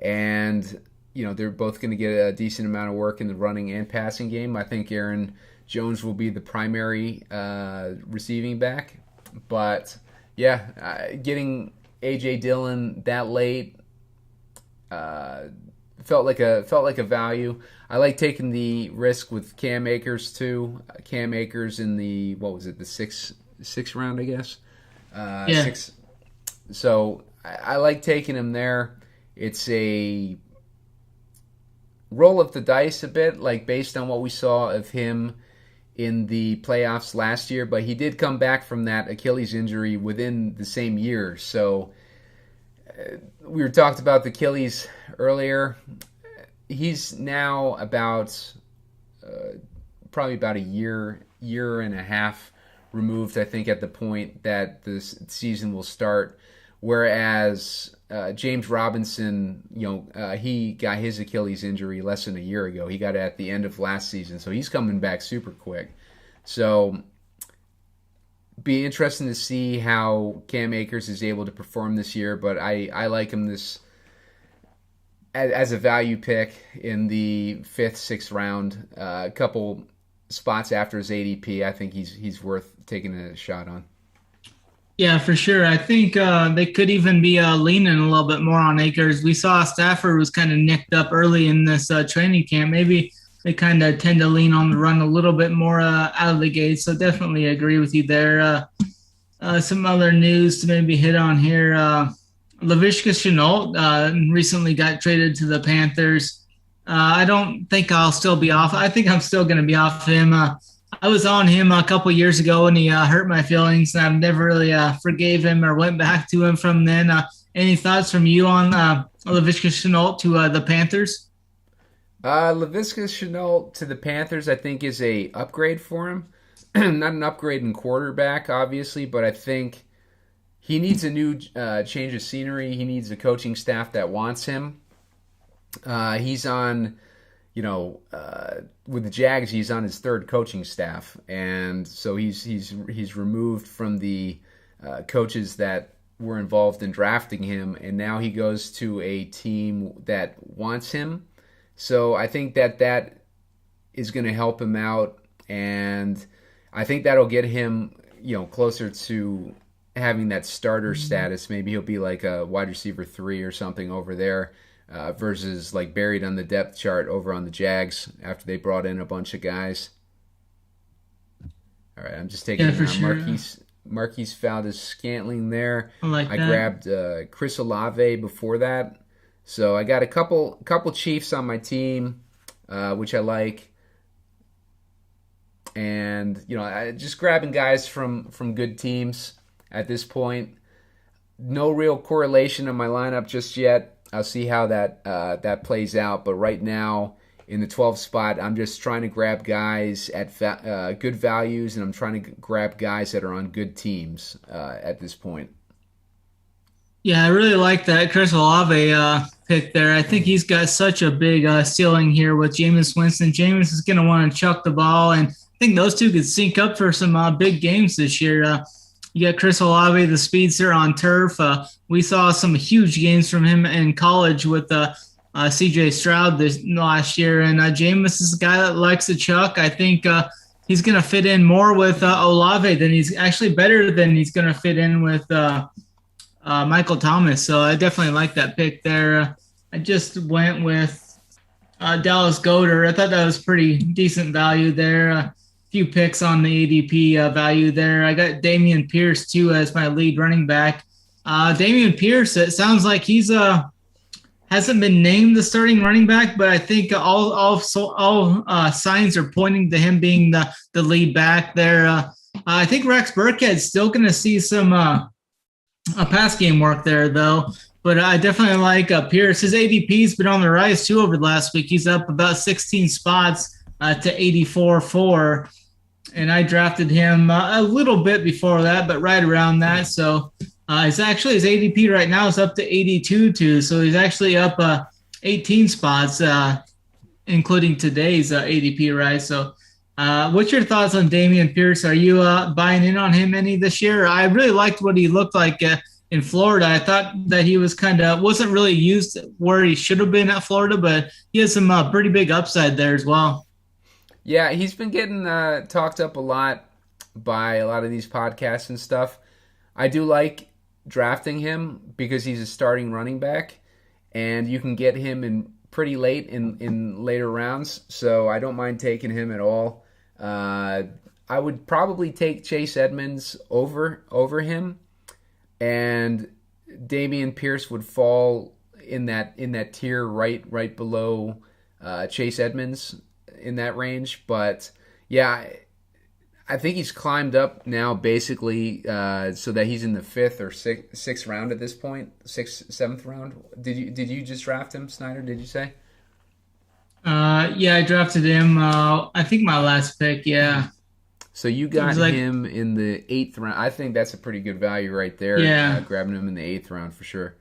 And they're both going to get a decent amount of work in the running and passing game. I think Aaron Jones will be the primary receiving back. But yeah, getting AJ Dillon that late felt like a value. I like taking the risk with Cam Akers too. Cam Akers in the the sixth round, I guess. Yeah. Six. So I like taking him there. It's a roll of the dice a bit, like based on what we saw of him in the playoffs last year, but he did come back from that Achilles injury within the same year. So we were talked about the Achilles earlier. He's now about probably about a year and a half removed, I think, at the point that this season will start. Whereas James Robinson, he got his Achilles injury less than a year ago. He got it at the end of last season, so he's coming back super quick. So be interesting to see how Cam Akers is able to perform this year, but I like him this as a value pick in the 5th, 6th round. A couple spots after his ADP, I think he's worth taking a shot on. Yeah, for sure. I think they could even be leaning a little bit more on Akers. We saw Stafford was kind of nicked up early in this training camp. Maybe they kind of tend to lean on the run a little bit more out of the gate. So definitely agree with you there. Some other news to maybe hit on here. Laviska Shenault recently got traded to the Panthers. I don't think I'll still be off. I think I'm still going to be off him. I was on him a couple years ago and he hurt my feelings. And I've never really forgave him or went back to him from then. Any thoughts from you on Laviska Shenault to the Panthers? Laviska Shenault to the Panthers, I think, is a upgrade for him. Not an upgrade in quarterback, obviously, but I think he needs a new change of scenery. He needs a coaching staff that wants him. He's on, with the Jags, he's on his 3rd coaching staff, and so he's removed from the coaches that were involved in drafting him, and now he goes to a team that wants him. So I think that is going to help him out, and I think that'll get him, closer to having that starter status. Maybe he'll be like a wide receiver 3 or something over there. Versus like buried on the depth chart over on the Jags after they brought in a bunch of guys. All right, I'm just taking sure. Marquise Valdes-Scantling there. I grabbed Chris Olave before that, so I got a couple Chiefs on my team, which I like, and just grabbing guys from good teams at this point. No real correlation in my lineup just yet. I'll see how that plays out, but right now in the 12 spot. I'm just trying to grab guys at good values, and I'm trying to grab guys that are on good teams at this point. Yeah, I really like that Chris Olave pick there. I think he's got such a big ceiling here with Jameis Winston. Jameis is going to want to chuck the ball, and I think those two could sync up for some big games this year. You got Chris Olave, the speedster on turf. We saw some huge games from him in college with C.J. Stroud this last year, and Jameis is a guy that likes to chuck. I think he's going to fit in more with Olave than he's actually better than he's going to fit in with Michael Thomas. So I definitely like that pick there. I just went with Dallas Goedert. I thought that was pretty decent value there. A few picks on the ADP value there. I got Dameon Pierce too as my lead running back. Dameon Pierce, it sounds like he's hasn't been named the starting running back, but I think all signs are pointing to him being the lead back there. I think Rex Burkhead's still going to see some a pass game work there, though. But I definitely like Pierce. His ADP's been on the rise, too, over the last week. He's up about 16 spots to 84.4. And I drafted him a little bit before that, but right around that. So his ADP right now is up to 82, so he's actually up 18 spots, including today's ADP, right? So what's your thoughts on Dameon Pierce? Are you buying in on him any this year? I really liked what he looked like in Florida. I thought that he was wasn't really used where he should have been at Florida, but he has some pretty big upside there as well. Yeah, he's been getting talked up a lot by a lot of these podcasts and stuff. I do like drafting him because he's a starting running back, and you can get him in pretty late in later rounds, so I don't mind taking him at all. I would probably take Chase Edmonds over him, and Dameon Pierce would fall in that tier right below Chase Edmonds in that range. But yeah, I think he's climbed up now basically so that he's in the 5th or 6th round at this point, 6th, 7th round. Did you just draft him, Snyder? Did you say? Yeah, I drafted him. I think my last pick. Yeah. So you got him in the 8th round. I think that's a pretty good value right there. Yeah, grabbing him in the 8th round for sure.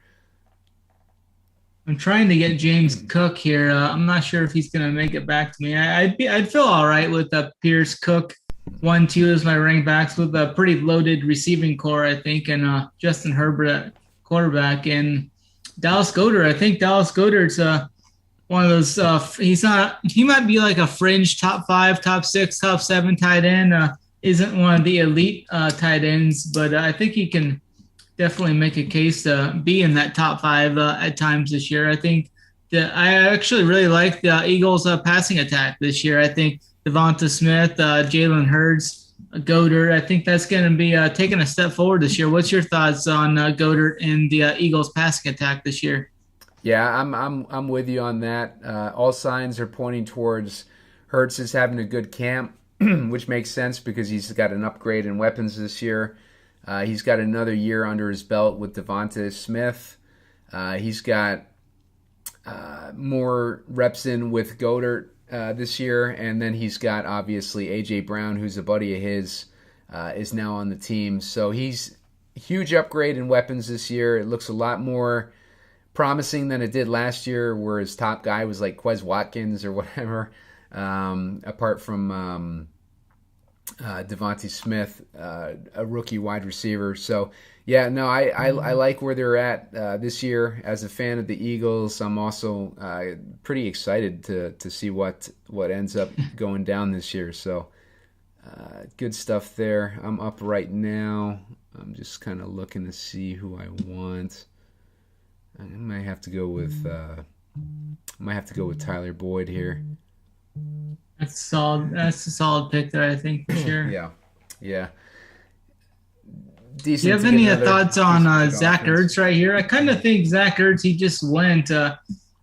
I'm trying to get James Cook here. I'm not sure if he's going to make it back to me. I'd feel all right with Pierce, Cook, 1, 2 as my running backs with a pretty loaded receiving core, I think, and Justin Herbert at quarterback, and Dallas Goedert. I think Dallas Goedert's one of those. He might be like a fringe top 5, top 6, top 7 tight end. Isn't one of the elite tight ends, but I think he can definitely make a case to be in that top 5 at times this year. I think that I actually really like the Eagles' passing attack this year. I think Devonta Smith, Jalen Hurts, Goedert. I think that's going to be taking a step forward this year. What's your thoughts on Goedert and the Eagles' passing attack this year? Yeah, I'm with you on that. All signs are pointing towards Hurts is having a good camp, which makes sense because he's got an upgrade in weapons this year. He's got another year under his belt with Devonta Smith. He's got more reps in with Goedert this year, and then he's got obviously A.J. Brown, who's a buddy of his, is now on the team. So he's a huge upgrade in weapons this year. It looks a lot more promising than it did last year, where his top guy was like Quez Watkins or whatever, apart from Devonta Smith, a rookie wide receiver. So yeah, no, I like where they're at this year. As a fan of the Eagles, I'm also pretty excited to see what ends up going down this year. So good stuff there. I'm up right now. I'm just kind of looking to see who I want. I might have to go with Tyler Boyd here. That's solid. That's a solid pick there, I think, for sure. Yeah. Decent. Do you have any thoughts on Zach Ertz right here? I kind of think Zach Ertz, he just went. I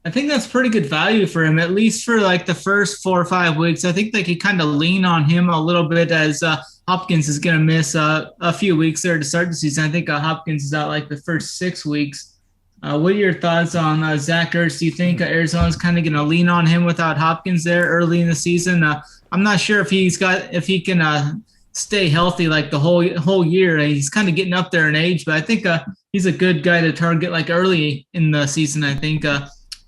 think that's pretty good value for him, at least for like the first 4 or 5 weeks. I think they could kind of lean on him a little bit as Hopkins is going to miss a few weeks there to start the season. I think Hopkins is out like the first 6 weeks. What are your thoughts on Zach Ertz? Do you think Arizona's kind of going to lean on him without Hopkins there early in the season? I'm not sure if he can stay healthy like the whole year. He's kind of getting up there in age, but I think he's a good guy to target like early in the season. I think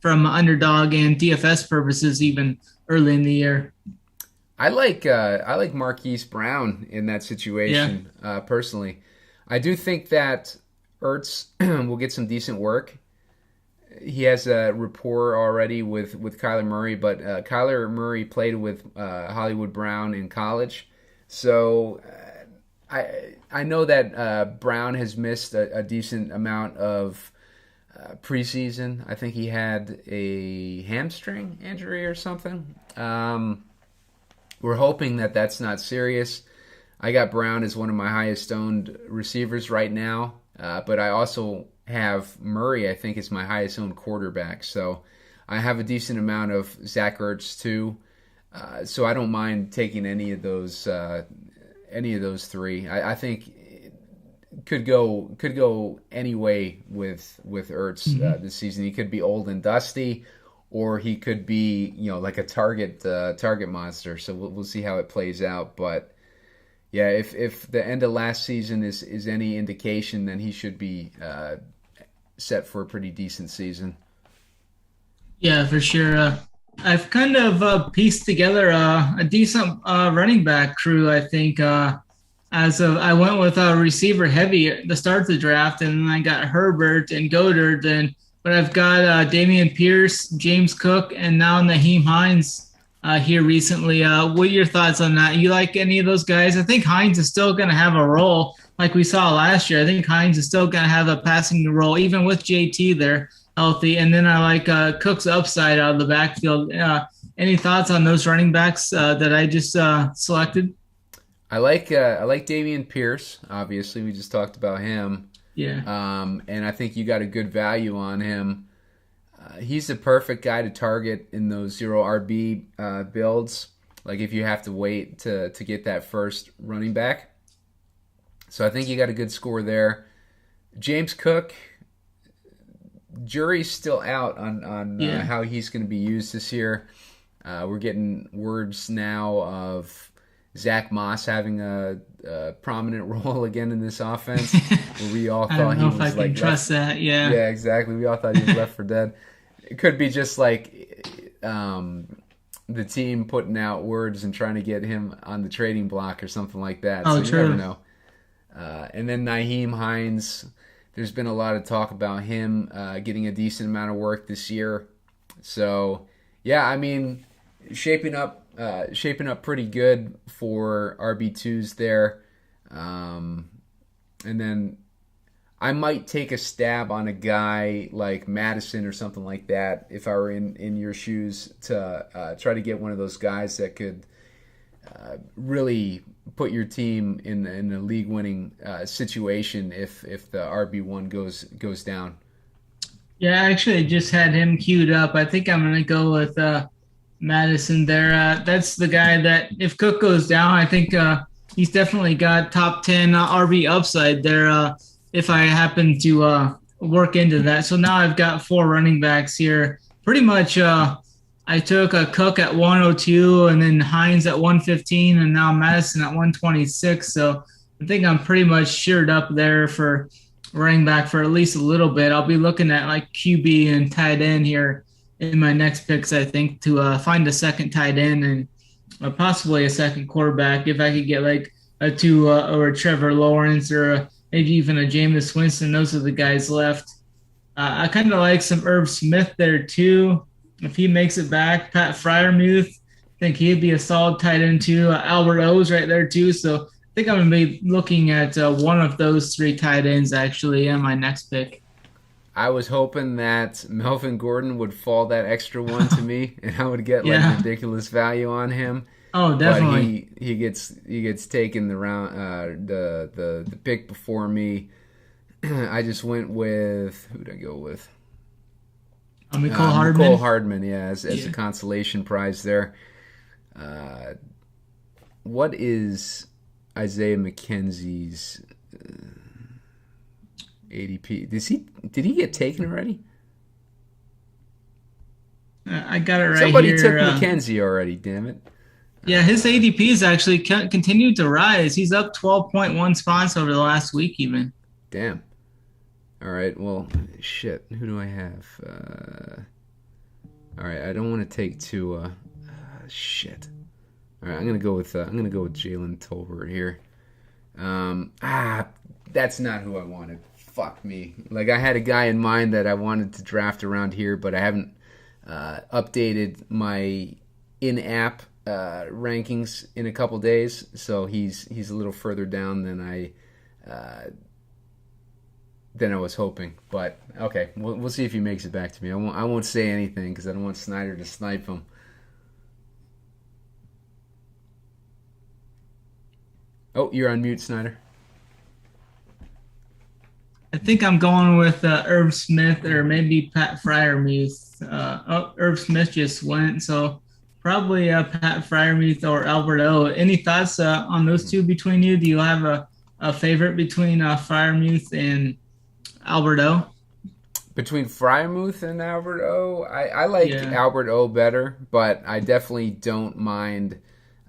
from underdog and DFS purposes, even early in the year. I like Marquise Brown in that situation personally. I do think that Ertz will get some decent work. He has a rapport already with Kyler Murray, but Kyler Murray played with Hollywood Brown in college, so I know that Brown has missed a decent amount of preseason. I think he had a hamstring injury or something. We're hoping that that's not serious. I got Brown as one of my highest owned receivers right now, but I also have Murray, I think, is my highest owned quarterback. So I have a decent amount of Zach Ertz too. So I don't mind taking any of those three. I think it could go any way with Ertz this season. He could be old and dusty, or he could be like a target monster. So we'll see how it plays out, but. Yeah, if the end of last season is any indication, then he should be set for a pretty decent season. Yeah, for sure. I've kind of pieced together a decent running back crew. I think I went with a receiver heavy at the start of the draft, and then I got Herbert and Goddard, but I've got Damian Pierce, James Cook, and now Naheem Hines. Here recently. What are your thoughts on that? You like any of those guys? I think Hines is still going to have a role like we saw last year. I think Hines is still going to have a passing role, even with JT there healthy. And then I like Cook's upside out of the backfield. Any thoughts on those running backs that I just selected? I like Damian Pierce. Obviously, we just talked about him. Yeah. And I think you got a good value on him. He's the perfect guy to target in those 0 RB builds. Like if you have to wait to get that first running back. So I think you got a good score there. James Cook, jury's still out on how he's going to be used this year. We're getting words now of Zach Moss having a prominent role again in this offense. Where we all thought he was I can trust that. Yeah. Yeah, exactly. We all thought he was left for dead. It could be just like the team putting out words and trying to get him on the trading block or something like that. Oh, so true. You never know. And then Naheem Hines, there's been a lot of talk about him getting a decent amount of work this year. So, yeah, I mean, shaping up pretty good for RB2s there. And then I might take a stab on a guy like Mattison or something like that if I were in your shoes to try to get one of those guys that could really put your team in a league-winning situation if the RB1 goes down. Yeah, actually, I just had him queued up. I think I'm going to go with Mattison there. That's the guy that if Cook goes down, I think he's definitely got top 10 RB upside there. If I happen to work into that. So now I've got 4 running backs here. Pretty much I took a Cook at 102 and then Hines at 115 and now Mattison at 126. So I think I'm pretty much sheared up there for running back for at least a little bit. I'll be looking at like QB and tight end here in my next picks, I think, to find a second tight end and possibly a second quarterback if I could get like a Tua or a Trevor Lawrence or maybe even a Jameis Winston. Those are the guys left. I kind of like some Irv Smith there too. If he makes it back, Pat Fryermuth, I think he'd be a solid tight end too. Albert O's right there too. So I think I'm going to be looking at one of those 3 tight ends actually in my next pick. I was hoping that Melvin Gordon would fall that extra one to me, and I would get like ridiculous value on him. Oh, definitely. But he gets taken the round the pick before me. I just went with who did I go with? Mecole Hardman, as a consolation prize there. What is Isaiah McKenzie's ADP. Did he get taken already? I got it right Somebody here. took McKenzie already, damn it. Yeah, his ADP has actually continued to rise. He's up 12.1 spots over the last week even. Damn. All right, well, shit. Who do I have? All right, I don't want to take two. Shit. All right, I'm gonna go with Jalen Tolbert here. That's not who I wanted. Fuck me. Like, I had a guy in mind that I wanted to draft around here, but I haven't updated my in-app rankings in a couple days, so he's a little further down than I was hoping. But okay, we'll see if he makes it back to me. I won't say anything because I don't want Snyder to snipe him. Oh, you're on mute, Snyder. I think I'm going with Irv Smith or maybe Pat Freiermuth. Irv Smith just went, so probably Pat Freiermuth or Albert O. Any thoughts on those two between you? Do you have a favorite between Freiermuth and Albert O? Between Freiermuth and Albert O, I like Albert O better, but I definitely don't mind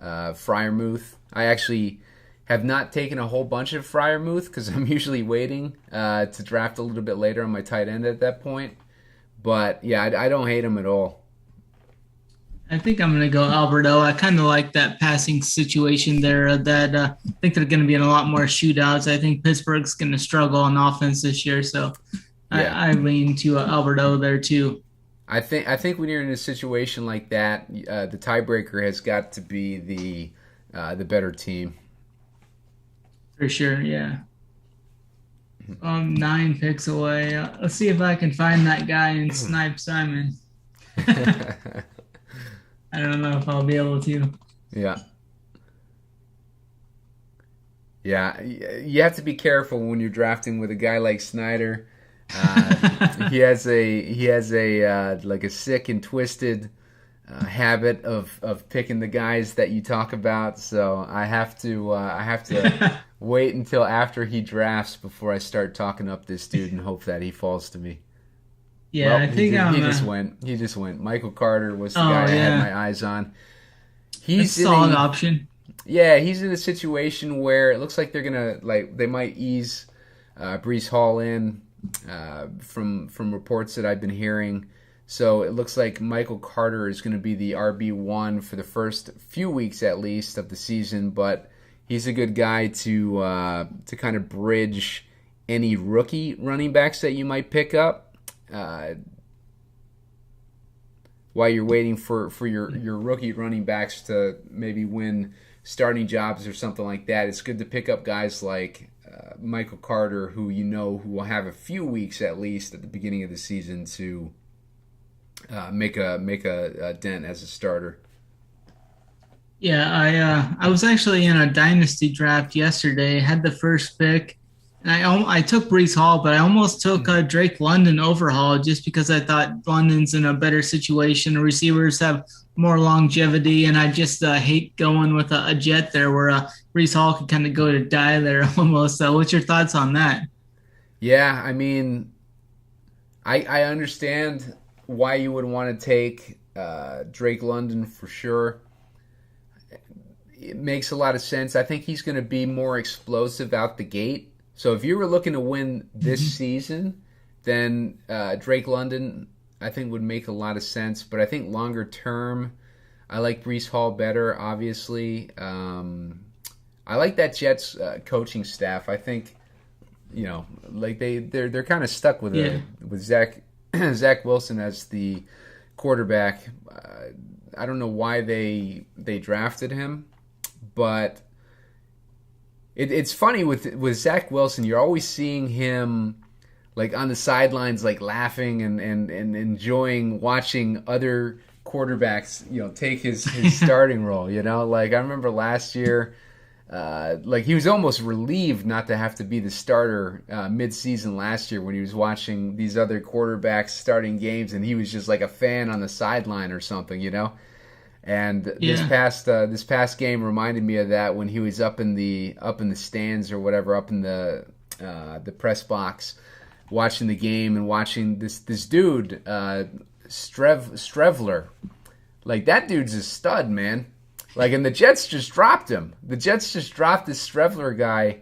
Freiermuth. I actually have not taken a whole bunch of Freiermuth because I'm usually waiting to draft a little bit later on my tight end at that point. But yeah, I don't hate him at all. I think I'm going to go Albert O. I kind of like that passing situation there. That I think they're going to be in a lot more shootouts. I think Pittsburgh's going to struggle on offense this year, so yeah. I lean to Albert O there too. I think when you're in a situation like that, the tiebreaker has got to be the better team. For sure, yeah. 9 picks away. Let's see if I can find that guy and snipe Simon. I don't know if I'll be able to. Yeah. Yeah, you have to be careful when you're drafting with a guy like Snyder. He has a like a sick and twisted habit of picking the guys that you talk about. So I have to wait until after he drafts before I start talking up this dude and hope that he falls to me. Yeah, well, I think he just went. Michael Carter was the guy I had my eyes on. He's a solid option. Yeah, he's in a situation where it looks like they're gonna they might ease Breece Hall in from reports that I've been hearing. So it looks like Michael Carter is going to be the RB1 for the first few weeks at least of the season, but he's a good guy to kind of bridge any rookie running backs that you might pick up while you're waiting for your rookie running backs to maybe win starting jobs or something like that. It's good to pick up guys like Michael Carter, who who will have a few weeks at least at the beginning of the season to make a dent as a starter. Yeah, I was actually in a dynasty draft yesterday. Had the first pick, and I took Breece Hall, but I almost took Drake London over Hall just because I thought London's in a better situation. Receivers have more longevity, and I just hate going with a jet there where Breece Hall could kind of go to die there almost. What's your thoughts on that? Yeah, I mean, I understand why you would want to take Drake London for sure. It makes a lot of sense. I think he's going to be more explosive out the gate. So if you were looking to win this season, then Drake London, I think, would make a lot of sense. But I think longer term, I like Breece Hall better, obviously. I like that Jets coaching staff. I think, they're kind of stuck with Zach Wilson as the quarterback. I don't know why they drafted him, but it's funny with Zach Wilson. You're always seeing him on the sidelines, laughing and enjoying watching other quarterbacks, take his starting role. I remember last year. He was almost relieved not to have to be the starter mid-season last year when he was watching these other quarterbacks starting games, and he was just like a fan on the sideline or something, And this past game reminded me of that when he was up in the stands or whatever, up in the press box, watching the game and watching this dude, Strevler. Like, that dude's a stud, man. Like, and the Jets just dropped him. The Jets just dropped this Strevler guy.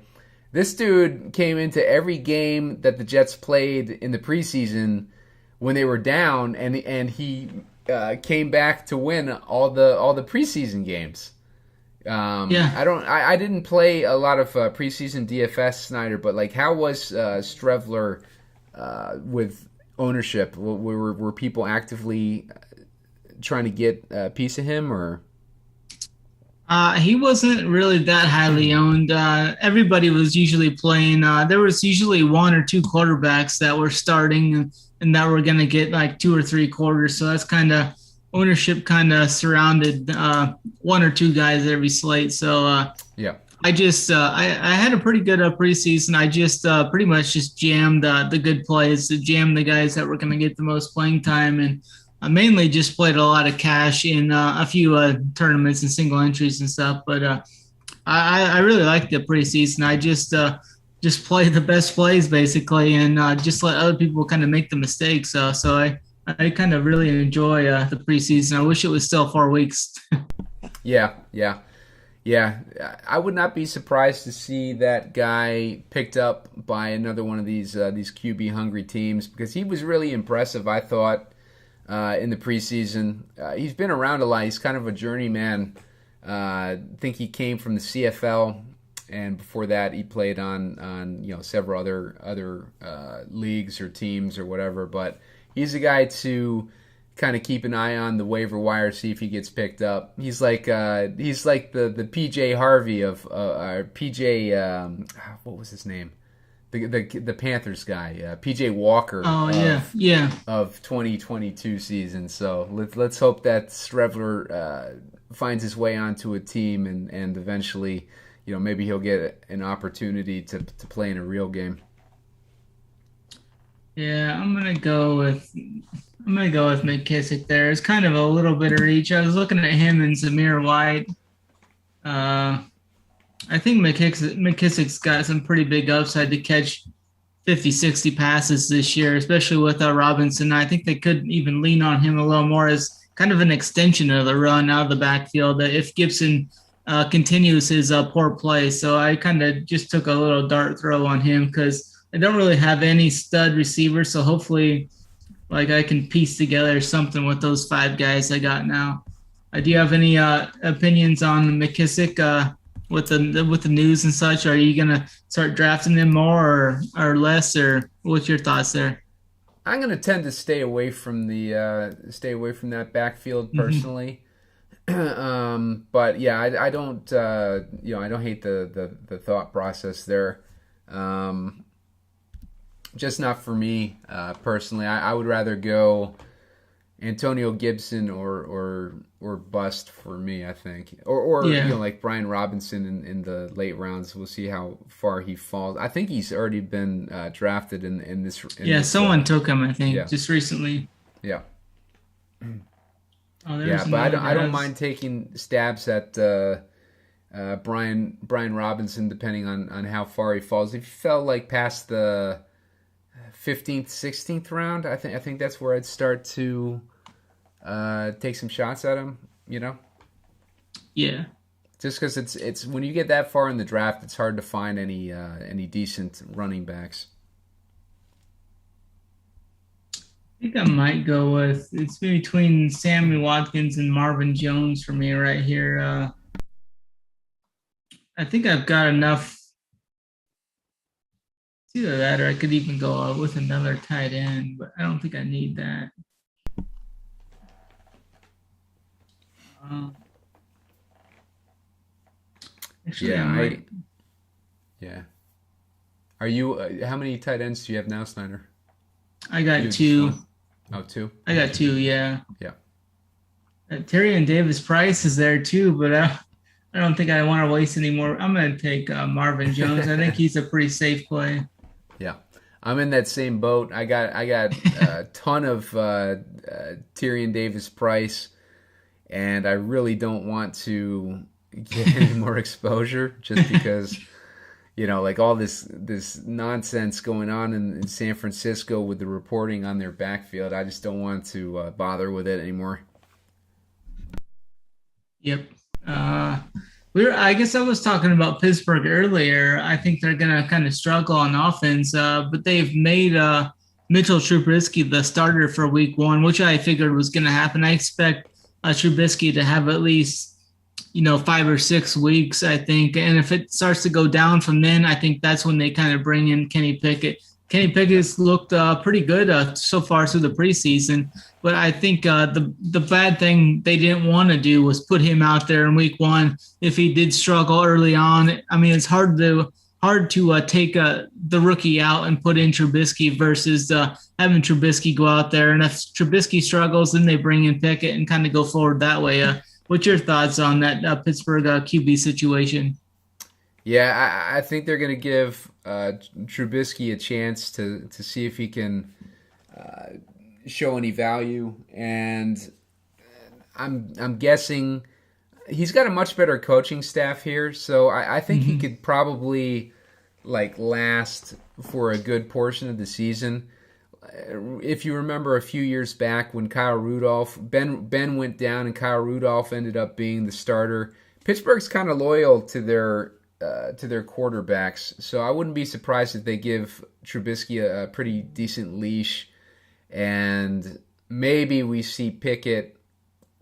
This dude came into every game that the Jets played in the preseason when they were down, and he came back to win all the preseason games. I didn't play a lot of preseason DFS, Snyder, but like, how was Strevler with ownership? Were people actively trying to get a piece of him, or? He wasn't really that highly owned. Everybody was usually playing. There was usually one or two quarterbacks that were starting and that were going to get like 2 or 3 quarters. So that's kind of ownership kind of surrounded one or two guys every slate. So I just I had a pretty good preseason. I just pretty much just jammed the good plays, jammed the guys that were going to get the most playing time, and I mainly just played a lot of cash in a few tournaments and single entries and stuff. But I really liked the preseason. I just play the best plays basically, and just let other people kind of make the mistakes. So I kind of really enjoy the preseason. I wish it was still 4 weeks. Yeah. I would not be surprised to see that guy picked up by another one of these QB hungry teams, because he was really impressive, I thought. In the preseason, he's been around a lot. He's kind of a journeyman. I think he came from the CFL, and before that, he played on several other leagues or teams or whatever. But he's a guy to kind of keep an eye on the waiver wire, see if he gets picked up. He's like the PJ Harvey of PJ. What was his name? The Panthers guy, PJ Walker. Of 2022 season. So let's hope that Strevler finds his way onto a team and eventually, maybe he'll get an opportunity to play in a real game. Yeah, I'm gonna go with McKissick there. It's kind of a little bit of reach. I was looking at him and Zamir White. I think McKissick's got some pretty big upside to catch 50, 60 passes this year, especially with Robinson. I think they could even lean on him a little more as kind of an extension of the run out of the backfield if Gibson continues his poor play. So I kind of just took a little dart throw on him because I don't really have any stud receivers. So hopefully I can piece together something with those 5 guys I got now. Do you have any opinions on McKissick with the news and such? Are you gonna start drafting him more or less, or what's your thoughts there? I'm gonna tend to stay away from that backfield personally. But yeah, I don't I don't hate the thought process there. Just not for me personally. I would rather go Antonio Gibson or bust for me, I think, or like Brian Robinson in the late rounds. We'll see how far he falls. I think he's already been drafted in this. Someone took him, I think, just recently. Yeah. But I don't mind taking stabs at Brian Robinson depending on how far he falls. If he fell like past the 15th, 16th round, I think that's where I'd start to take some shots at him, Yeah. Just because it's when you get that far in the draft, it's hard to find any decent running backs. I think I might go with, it's between Sammy Watkins and Marvin Jones for me right here. I think I've got enough. It's either that or I could even go with another tight end, but I don't think I need that. Actually, I might. Are you? How many tight ends do you have now, Snyder? I got 2. Oh, 2? I got 2, yeah. Yeah. Terry and Davis Price is there too, but I don't think I want to waste any more. I'm going to take Marvin Jones. I think he's a pretty safe play. Yeah. I'm in that same boat. I got a ton of Tyrion Davis Price, and I really don't want to get any more exposure just because like all this nonsense going on in San Francisco with the reporting on their backfield. I just don't want to bother with it anymore. Yep. I guess I was talking about Pittsburgh earlier. I think they're gonna kind of struggle on offense, but they've made Mitchell Trubisky the starter for Week 1, which I figured was gonna happen. I expect Trubisky to have at least 5 or 6 weeks, I think. And if it starts to go down from then, I think that's when they kind of bring in Kenny Pickett. Kenny Pickett's looked pretty good so far through the preseason, but I think the bad thing they didn't want to do was put him out there in Week 1 if he did struggle early on. I mean, it's hard to take the rookie out and put in Trubisky versus having Trubisky go out there. And if Trubisky struggles, then they bring in Pickett and kind of go forward that way. What's your thoughts on that Pittsburgh QB situation? Yeah, I think they're going to give Trubisky a chance to see if he can show any value, and I'm guessing he's got a much better coaching staff here, so I think he could probably last for a good portion of the season. If you remember a few years back when Kyle Rudolph, Ben went down and Kyle Rudolph ended up being the starter. Pittsburgh's kind of loyal to their quarterbacks, so I wouldn't be surprised if they give Trubisky a pretty decent leash, and maybe we see Pickett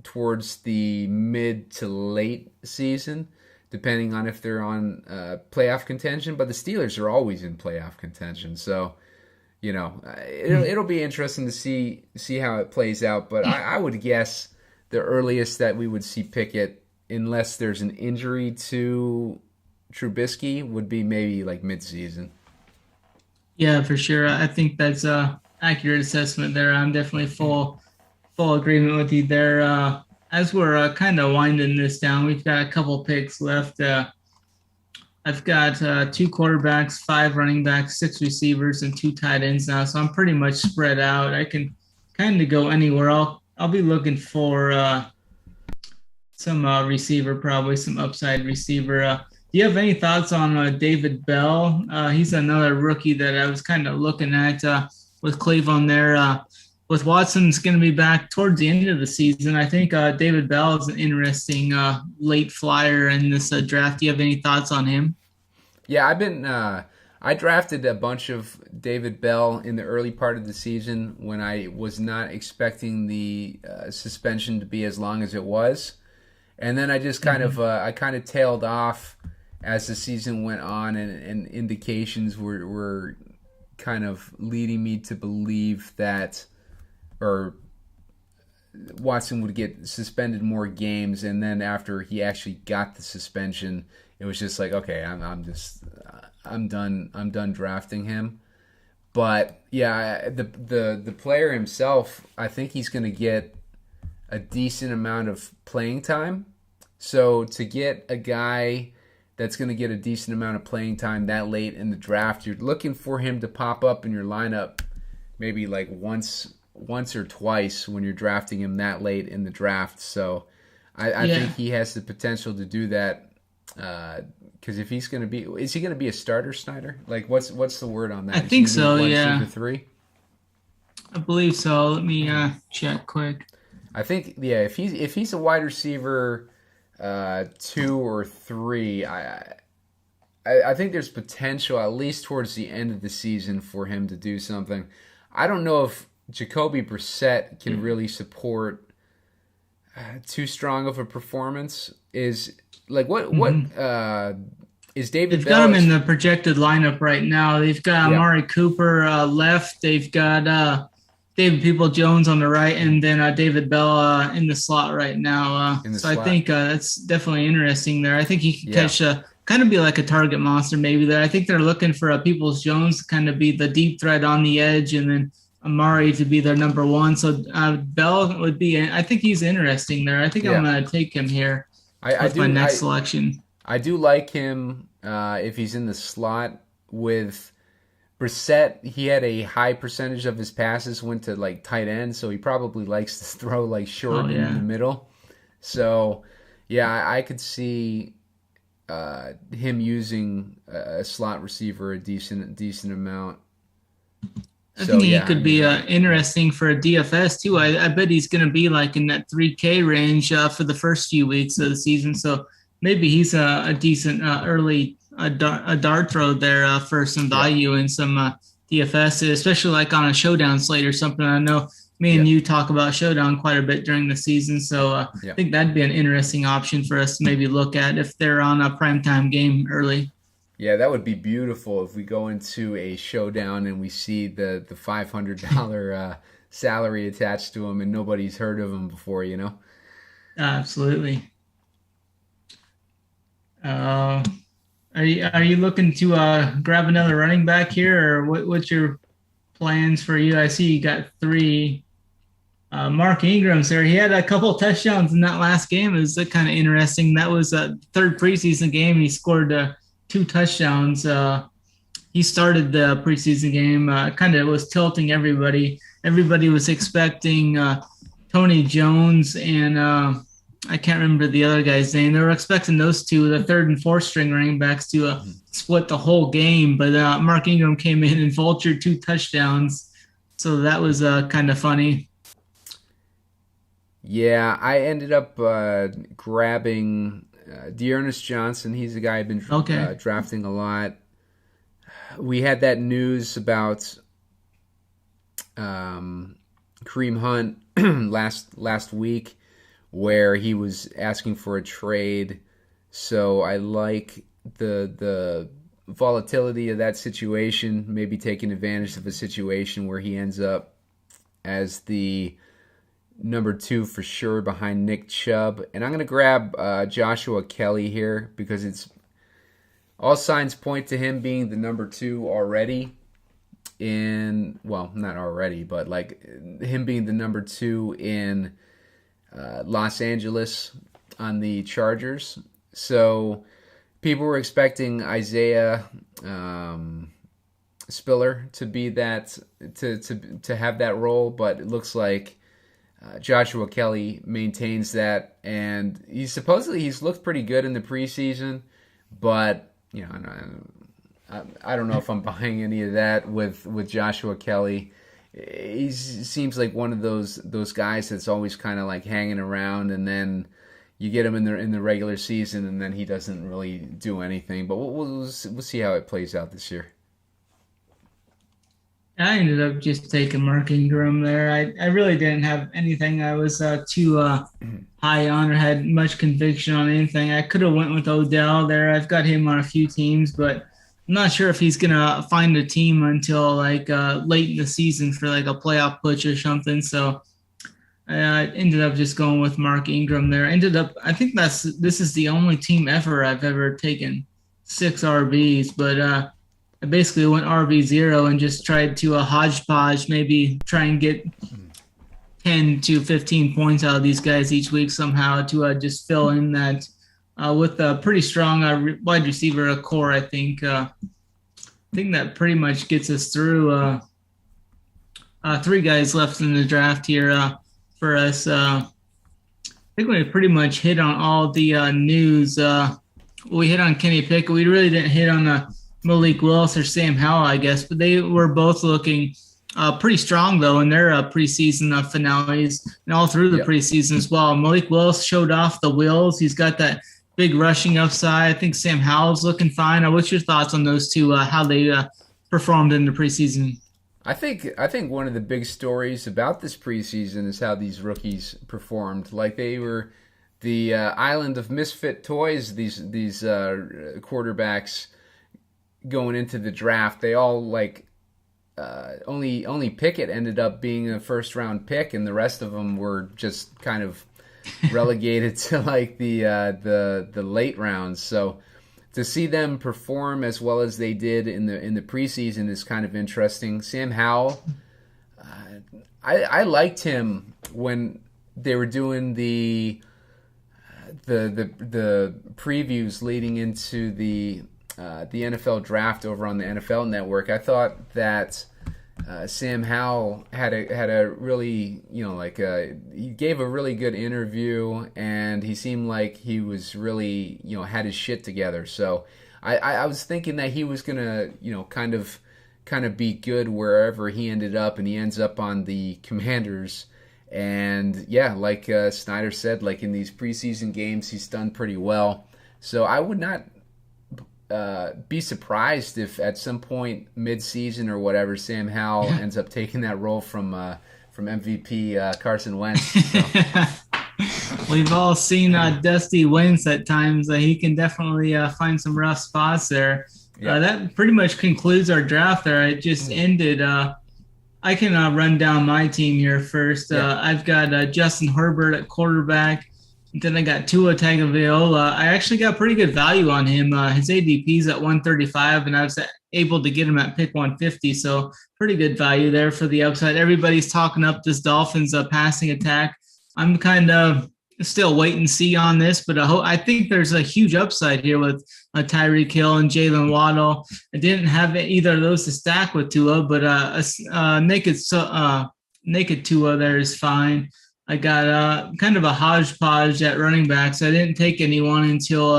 towards the mid to late season, depending on if they're on playoff contention. But the Steelers are always in playoff contention, so it'll be interesting to see how it plays out. But I would guess the earliest that we would see Pickett, unless there's an injury to Trubisky, would be maybe mid-season. Yeah, for sure. I think that's a accurate assessment there. I'm definitely full agreement with you there. As we're kind of winding this down, we've got a couple picks left. I've got 2 quarterbacks, 5 running backs, 6 receivers, and 2 tight ends now, so I'm pretty much spread out. I can kind of go anywhere. I'll be looking for some receiver, probably some upside receiver. Do you have any thoughts on David Bell? He's another rookie that I was kind of looking at with Cleveland there. With Watson's going to be back towards the end of the season, I think David Bell is an interesting late flyer in this draft. Do you have any thoughts on him? Yeah, I drafted a bunch of David Bell in the early part of the season when I was not expecting the suspension to be as long as it was. And then I just kind of tailed off as the season went on, and indications were kind of leading me to believe that Watson would get suspended more games. And then after he actually got the suspension, it was just like, okay, I'm done drafting him. But yeah, the player himself, I think he's going to get a decent amount of playing time. So to get a guy that's going to get a decent amount of playing time that late in the draft, you're looking for him to pop up in your lineup maybe once or twice when you're drafting him that late in the draft. So I think he has the potential to do that, because if he's going to be, is he going to be a starter, Snyder? What's the word on that? I think so, yeah. 3? I believe so. Let me check quick. I think, yeah, if he's a wide receiver 2 or 3, I think there's potential at least towards the end of the season for him to do something. I don't know if Jacoby Brissett can really support too strong of a performance. Is David They've Bell? got him in the projected lineup right now. They've got Amari Cooper left. They've got David People-Jones on the right, and then David Bell in the slot right now. Slot. I think that's definitely interesting there. I think he can catch kind of be like a target monster maybe there. I think they're looking for Peoples-Jones to kind of be the deep threat on the edge, and then Amari to be their number 1. So Bell would be, I think he's interesting there. I think I'm going to take him here with my next selection. I do like him if he's in the slot. With Brissett, he had a high percentage of his passes went to tight end, so he probably likes to throw short in the middle. So, yeah, I could see him using a slot receiver a decent amount. I think he could be interesting for a DFS too. I bet he's going to be like in that 3K range for the first few weeks of the season. So maybe he's a decent early dart throw there for some value in some DFS, especially like on a Showdown slate or something. I know me and you talk about Showdown quite a bit during the season. So I think that'd be an interesting option for us to maybe look at if they're on a primetime game early. Yeah, that would be beautiful if we go into a Showdown and we see the $500 salary attached to him and nobody's heard of him before, Absolutely. Are you looking to grab another running back here, or what's your plans for you? I see you got 3 Mark Ingram's there. He had a couple of touchdowns in that last game. It was kind of interesting. That was a third preseason game. He scored 2 touchdowns. He started the preseason game, kind of was tilting everybody. Everybody was expecting Tony Jones and I can't remember the other guy's name. They were expecting those two, the third and fourth string running backs, to split the whole game. But Mark Ingram came in and vultured 2 touchdowns. So that was kind of funny. Yeah, I ended up grabbing Dearness Johnson. He's a guy I've been drafting a lot. We had that news about Kareem Hunt last week where he was asking for a trade. So I like the volatility of that situation, maybe taking advantage of a situation where he ends up as the number 2 for sure behind Nick Chubb. And I'm going to grab Joshua Kelly here because all signs point to him being the number 2 already not already, but like him being the number 2 in Los Angeles on the Chargers. So people were expecting Isaiah Spiller to be that, to have that role, but it looks like Joshua Kelly maintains that, and he's looked pretty good in the preseason, but I don't know if I'm buying any of that with Joshua Kelly. He seems like one of those guys that's always kind of like hanging around, and then you get him in the regular season, and then he doesn't really do anything. But we'll see how it plays out this year. I ended up just taking Mark Ingram there. I really didn't have anything I was too high on or had much conviction on anything. I could have went with Odell there. I've got him on a few teams, but I'm not sure if he's going to find a team until like late in the season for like a playoff push or something. So I ended up just going with Mark Ingram there. I think this is the only team ever I've ever taken 6 RBs, but I basically went RB0 and just tried to hodgepodge, maybe try and get 10 to 15 points out of these guys each week somehow to just fill in that with a pretty strong wide receiver core. I think that pretty much gets us through 3 guys left in the draft here for us. I think we pretty much hit on all the news. We hit on Kenny Pickett. We really didn't hit on Malik Willis or Sam Howell, I guess, but they were both looking pretty strong, though, in their preseason finales and all through the preseason as well. Malik Willis showed off the wheels. He's got that big rushing upside. I think Sam Howell's looking fine. What's your thoughts on those two, how they performed in the preseason? I think one of the big stories about this preseason is how these rookies performed. Like they were the island of misfit toys, these quarterbacks going into the draft. They all only Pickett ended up being a first round pick, and the rest of them were just kind of relegated to like the late rounds. So to see them perform as well as they did in the preseason is kind of interesting. Sam Howell, I liked him when they were doing the previews leading into the NFL draft over on the NFL Network. I thought that Sam Howell had a really, he gave a really good interview, and he seemed like he was really, had his shit together. So I was thinking that he was gonna, kind of be good wherever he ended up, and he ends up on the Commanders. And yeah, like Snyder said, like in these preseason games, he's done pretty well. So I would not be surprised if at some point mid-season or whatever, Sam Howell ends up taking that role from MVP Carson Wentz. So. We've all seen Dusty Wentz at times. He can definitely find some rough spots there. Yeah. That pretty much concludes our draft there. It just ended. I can run down my team here first. Yeah. I've got Justin Herbert at quarterback. Then I got Tua Tagovailoa. I actually got pretty good value on him. His ADP's at 135, and I was able to get him at pick 150, so pretty good value there for the upside. Everybody's talking up this Dolphins passing attack. I'm kind of still wait and see on this, but I think there's a huge upside here with Tyreek Hill and Jalen Waddle. I didn't have either of those to stack with Tua, but naked Tua there is fine. I got kind of a hodgepodge at running back, so I didn't take anyone until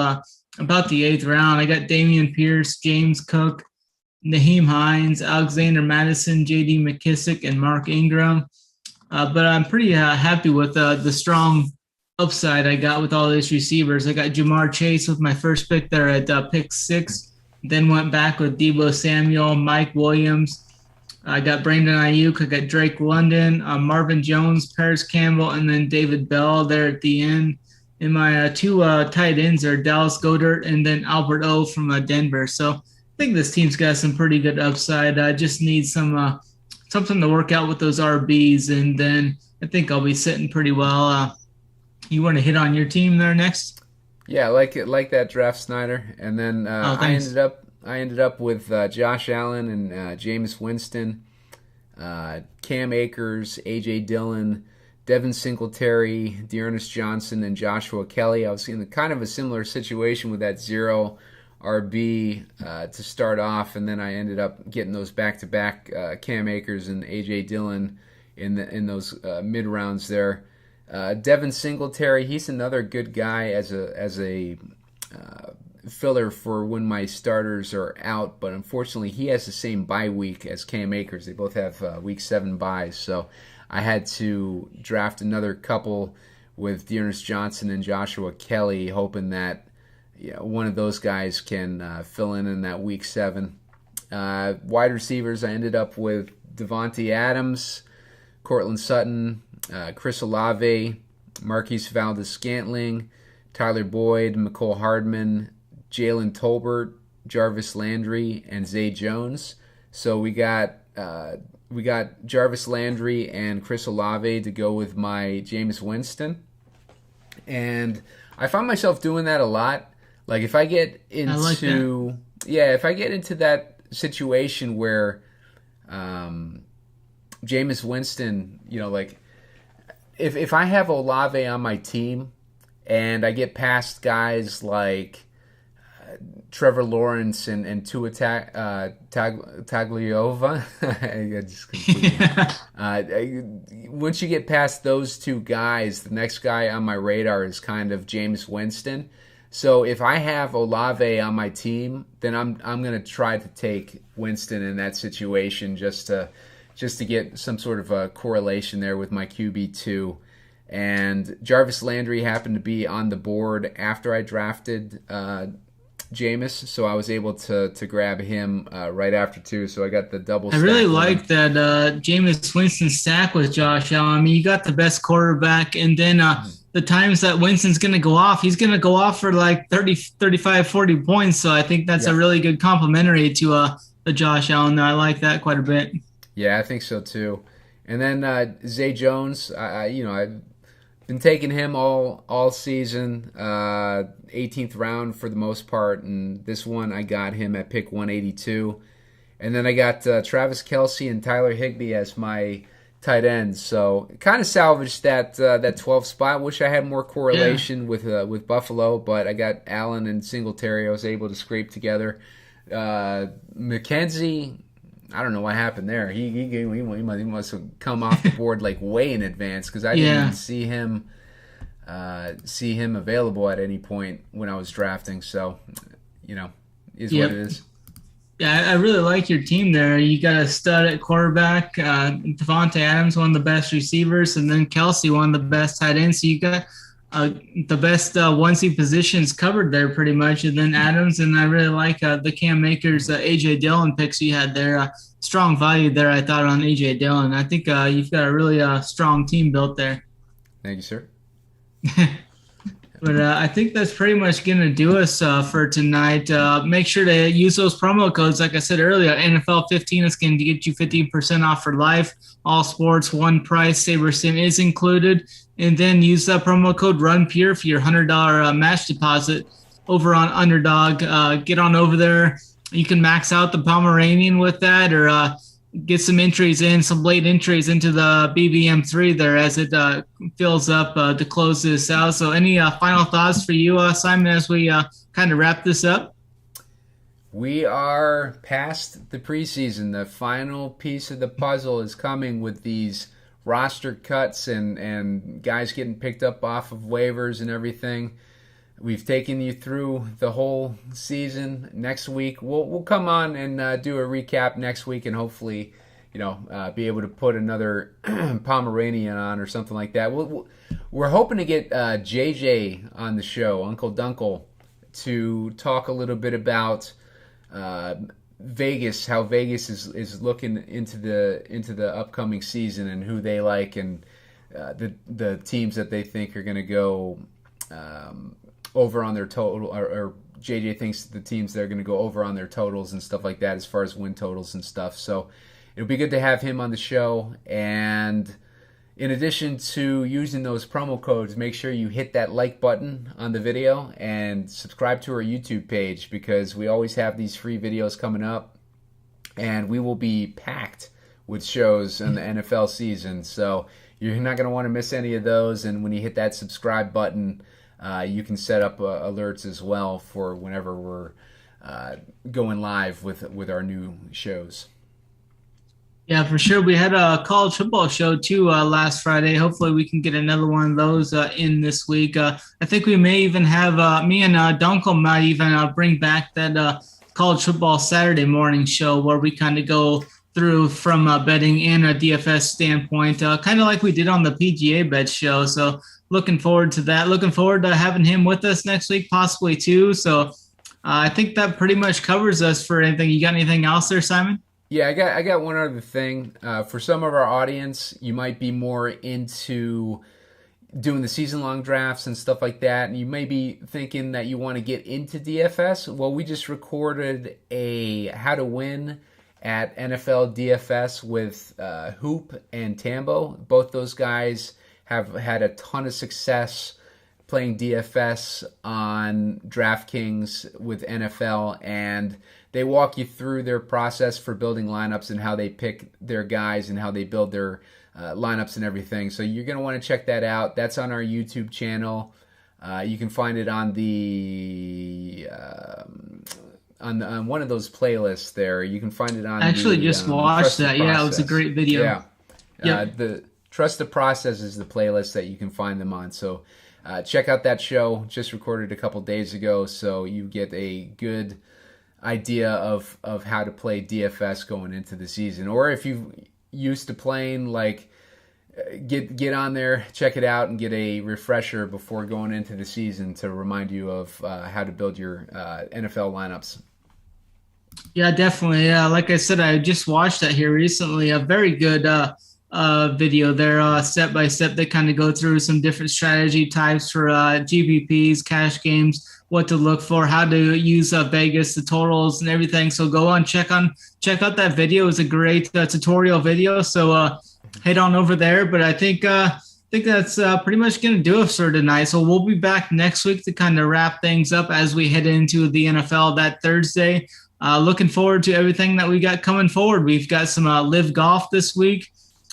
about the 8th round. I got Dameon Pierce, James Cook, Naheem Hines, Alexander Mattison, J.D. McKissick, and Mark Ingram. But I'm pretty happy with the strong upside I got with all these receivers. I got Jamar Chase with my first pick there at pick 6, then went back with Deebo Samuel, Mike Williams. I got Brandon Ayuk. I got Drake London, Marvin Jones, Paris Campbell, and then David Bell there at the end. And my two tight ends are Dallas Goedert and then Albert O from Denver. So I think this team's got some pretty good upside. I just need something to work out with those RBs, and then I think I'll be sitting pretty well. You want to hit on your team there next? Yeah, I like that draft, Snyder. And then I ended up with Josh Allen and Jameis Winston, Cam Akers, A.J. Dillon, Devin Singletary, Dearness Johnson, and Joshua Kelly. I was in kind of a similar situation with that 0 RB to start off, and then I ended up getting those back-to-back Cam Akers and A.J. Dillon in those mid-rounds there. Devin Singletary, he's another good guy as a filler for when my starters are out, but unfortunately he has the same bye week as Cam Akers. They both have week 7 byes, so I had to draft another couple with Dearness Johnson and Joshua Kelly, hoping that one of those guys can fill in that week 7. Wide receivers, I ended up with Devontae Adams, Cortland Sutton, Chris Olave, Marquise Valdes-Scantling, Tyler Boyd, McCole Hardman, Jalen Tolbert, Jarvis Landry, and Zay Jones. So we got Jarvis Landry and Chris Olave to go with my Jameis Winston. And I find myself doing that a lot. Like if I get into if I get into that situation where Jameis Winston, like if I have Olave on my team and I get past guys like Trevor Lawrence and Tua Tagliova. Once you get past those two guys, the next guy on my radar is kind of Jameis Winston. So if I have Olave on my team, then I'm going to try to take Winston in that situation just to get some sort of a correlation there with my QB2. And Jarvis Landry happened to be on the board after I drafted Jameis, so I was able to grab him right after too. So I got the double stack. I really like that Jameis Winston stack with Josh Allen. I mean, you got the best quarterback, and then the times that Winston's going to go off, he's going to go off for like 30, 35, 40 points. So I think that's a really good complementary to the Josh Allen. I like that quite a bit. Yeah, I think so too. And then Zay Jones, I've been taking him all season, 18th round for the most part, and this one I got him at pick 182. And then I got Travis Kelce and Tyler Higbee as my tight ends. So kind of salvaged that 12th spot. Wish I had more correlation with Buffalo, but I got Allen and Singletary I was able to scrape together. McKenzie, I don't know what happened there. He must have come off the board like way in advance because I didn't even see him available at any point when I was drafting. So, is what it is. Yeah, I really like your team there. You got a stud at quarterback, Devontae Adams, one of the best receivers, and then Kelsey, one of the best tight ends. So you got the best 1C positions covered there pretty much. And then Adams, and I really like the Cam Makers, A.J. Dillon picks you had there. Strong value there, I thought, on A.J. Dillon. I think you've got a really strong team built there. Thank you, sir. But I think that's pretty much going to do us for tonight. Make sure to use those promo codes. Like I said earlier, NFL 15 is going to get you 15% off for life. All sports, one price. SaberSim is included. And then use that promo code RUNPURE for your $100 match deposit over on Underdog. Get on over there. You can max out the Pomeranian with that, or get some entries in, some late entries into the BBM3 there as it fills up to close this out. So any final thoughts for you, Simon, as we kind of wrap this up? We are past the preseason. The final piece of the puzzle is coming with these roster cuts and guys getting picked up off of waivers and everything. We've taken you through the whole season. Next week, we'll come on and do a recap next week, and hopefully, be able to put another Pomeranian on or something like that. We're hoping to get JJ on the show, Uncle Dunkle, to talk a little bit about Vegas, how Vegas is looking into the upcoming season and who they like, and the teams that they think are going to go over on their total, or JJ thinks the teams that are going to go over on their totals and stuff like that as far as win totals and stuff. So it'll be good to have him on the show. And in addition to using those promo codes, make sure you hit that like button on the video and subscribe to our YouTube page, because we always have these free videos coming up, and we will be packed with shows in the NFL season. So you're not going to want to miss any of those. And when you hit that subscribe button, you can set up alerts as well for whenever we're going live with our new shows. Yeah, for sure. We had a college football show too last Friday. Hopefully we can get another one of those in this week. I think we may even have me and Dunkel might even bring back that college football Saturday morning show where we kind of go through from a betting and a DFS standpoint, kind of like we did on the PGA Bet show. So looking forward to that. Looking forward to having him with us next week, possibly too. So I think that pretty much covers us for anything. You got anything else there, Simon? Yeah, I got one other thing. For some of our audience, you might be more into doing the season-long drafts and stuff like that, and you may be thinking that you want to get into DFS. Well, we just recorded a How to Win at NFL DFS with Hoop and Tambo. Both those guys have had a ton of success playing DFS on DraftKings with NFL, and they walk you through their process for building lineups and how they pick their guys and how they build their lineups and everything. So you're going to want to check that out. That's on our YouTube channel. You can find it on the on one of those playlists there. You can find it on. Actually, just watched that. Yeah, it was a great video. Yeah, the Trust the Process is the playlist that you can find them on. So check out that show. Just recorded a couple days ago, so you get a good idea of how to play DFS going into the season. Or if you used to playing, like, get on there, check it out, and get a refresher before going into the season to remind you of how to build your NFL lineups. Yeah, definitely. Yeah, like I said, I just watched that here recently. A very good video there, step by step. They kind of go through some different strategy types for GPPs, cash games, what to look for, how to use Vegas, the totals and everything. So go on, check out that video. It's a great tutorial video. So head on over there. But I think that's pretty much going to do it for tonight. So we'll be back next week to kind of wrap things up as we head into the NFL that Thursday. Looking forward to everything that we got coming forward. We've got some live golf this week.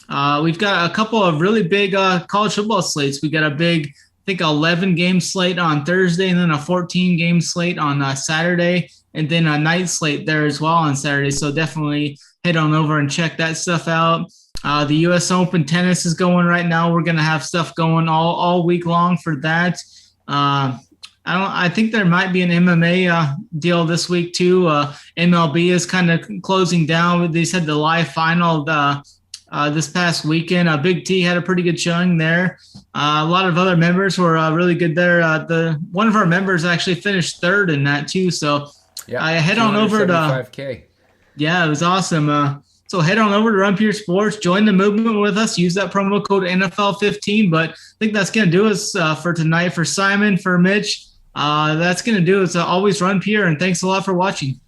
We've got a couple of really big college football slates. We got a big, I think, 11-game slate on Thursday, and then a 14-game slate on Saturday, and then a night slate there as well on Saturday. So definitely head on over and check that stuff out. The U.S. Open tennis is going right now. We're going to have stuff going all week long for that. I think there might be an MMA deal this week too. MLB is kind of closing down. They said the live final this past weekend. BigT had a pretty good showing there. A lot of other members were really good there. One of our members actually finished third in that too. So I head on over to 5K. Yeah, it was awesome. So head on over to Run Pure Sports, join the movement with us, use that promo code NFL15. But I think that's going to do us for tonight. For Simon, for Mitch, that's going to do us. Always run pure, and thanks a lot for watching.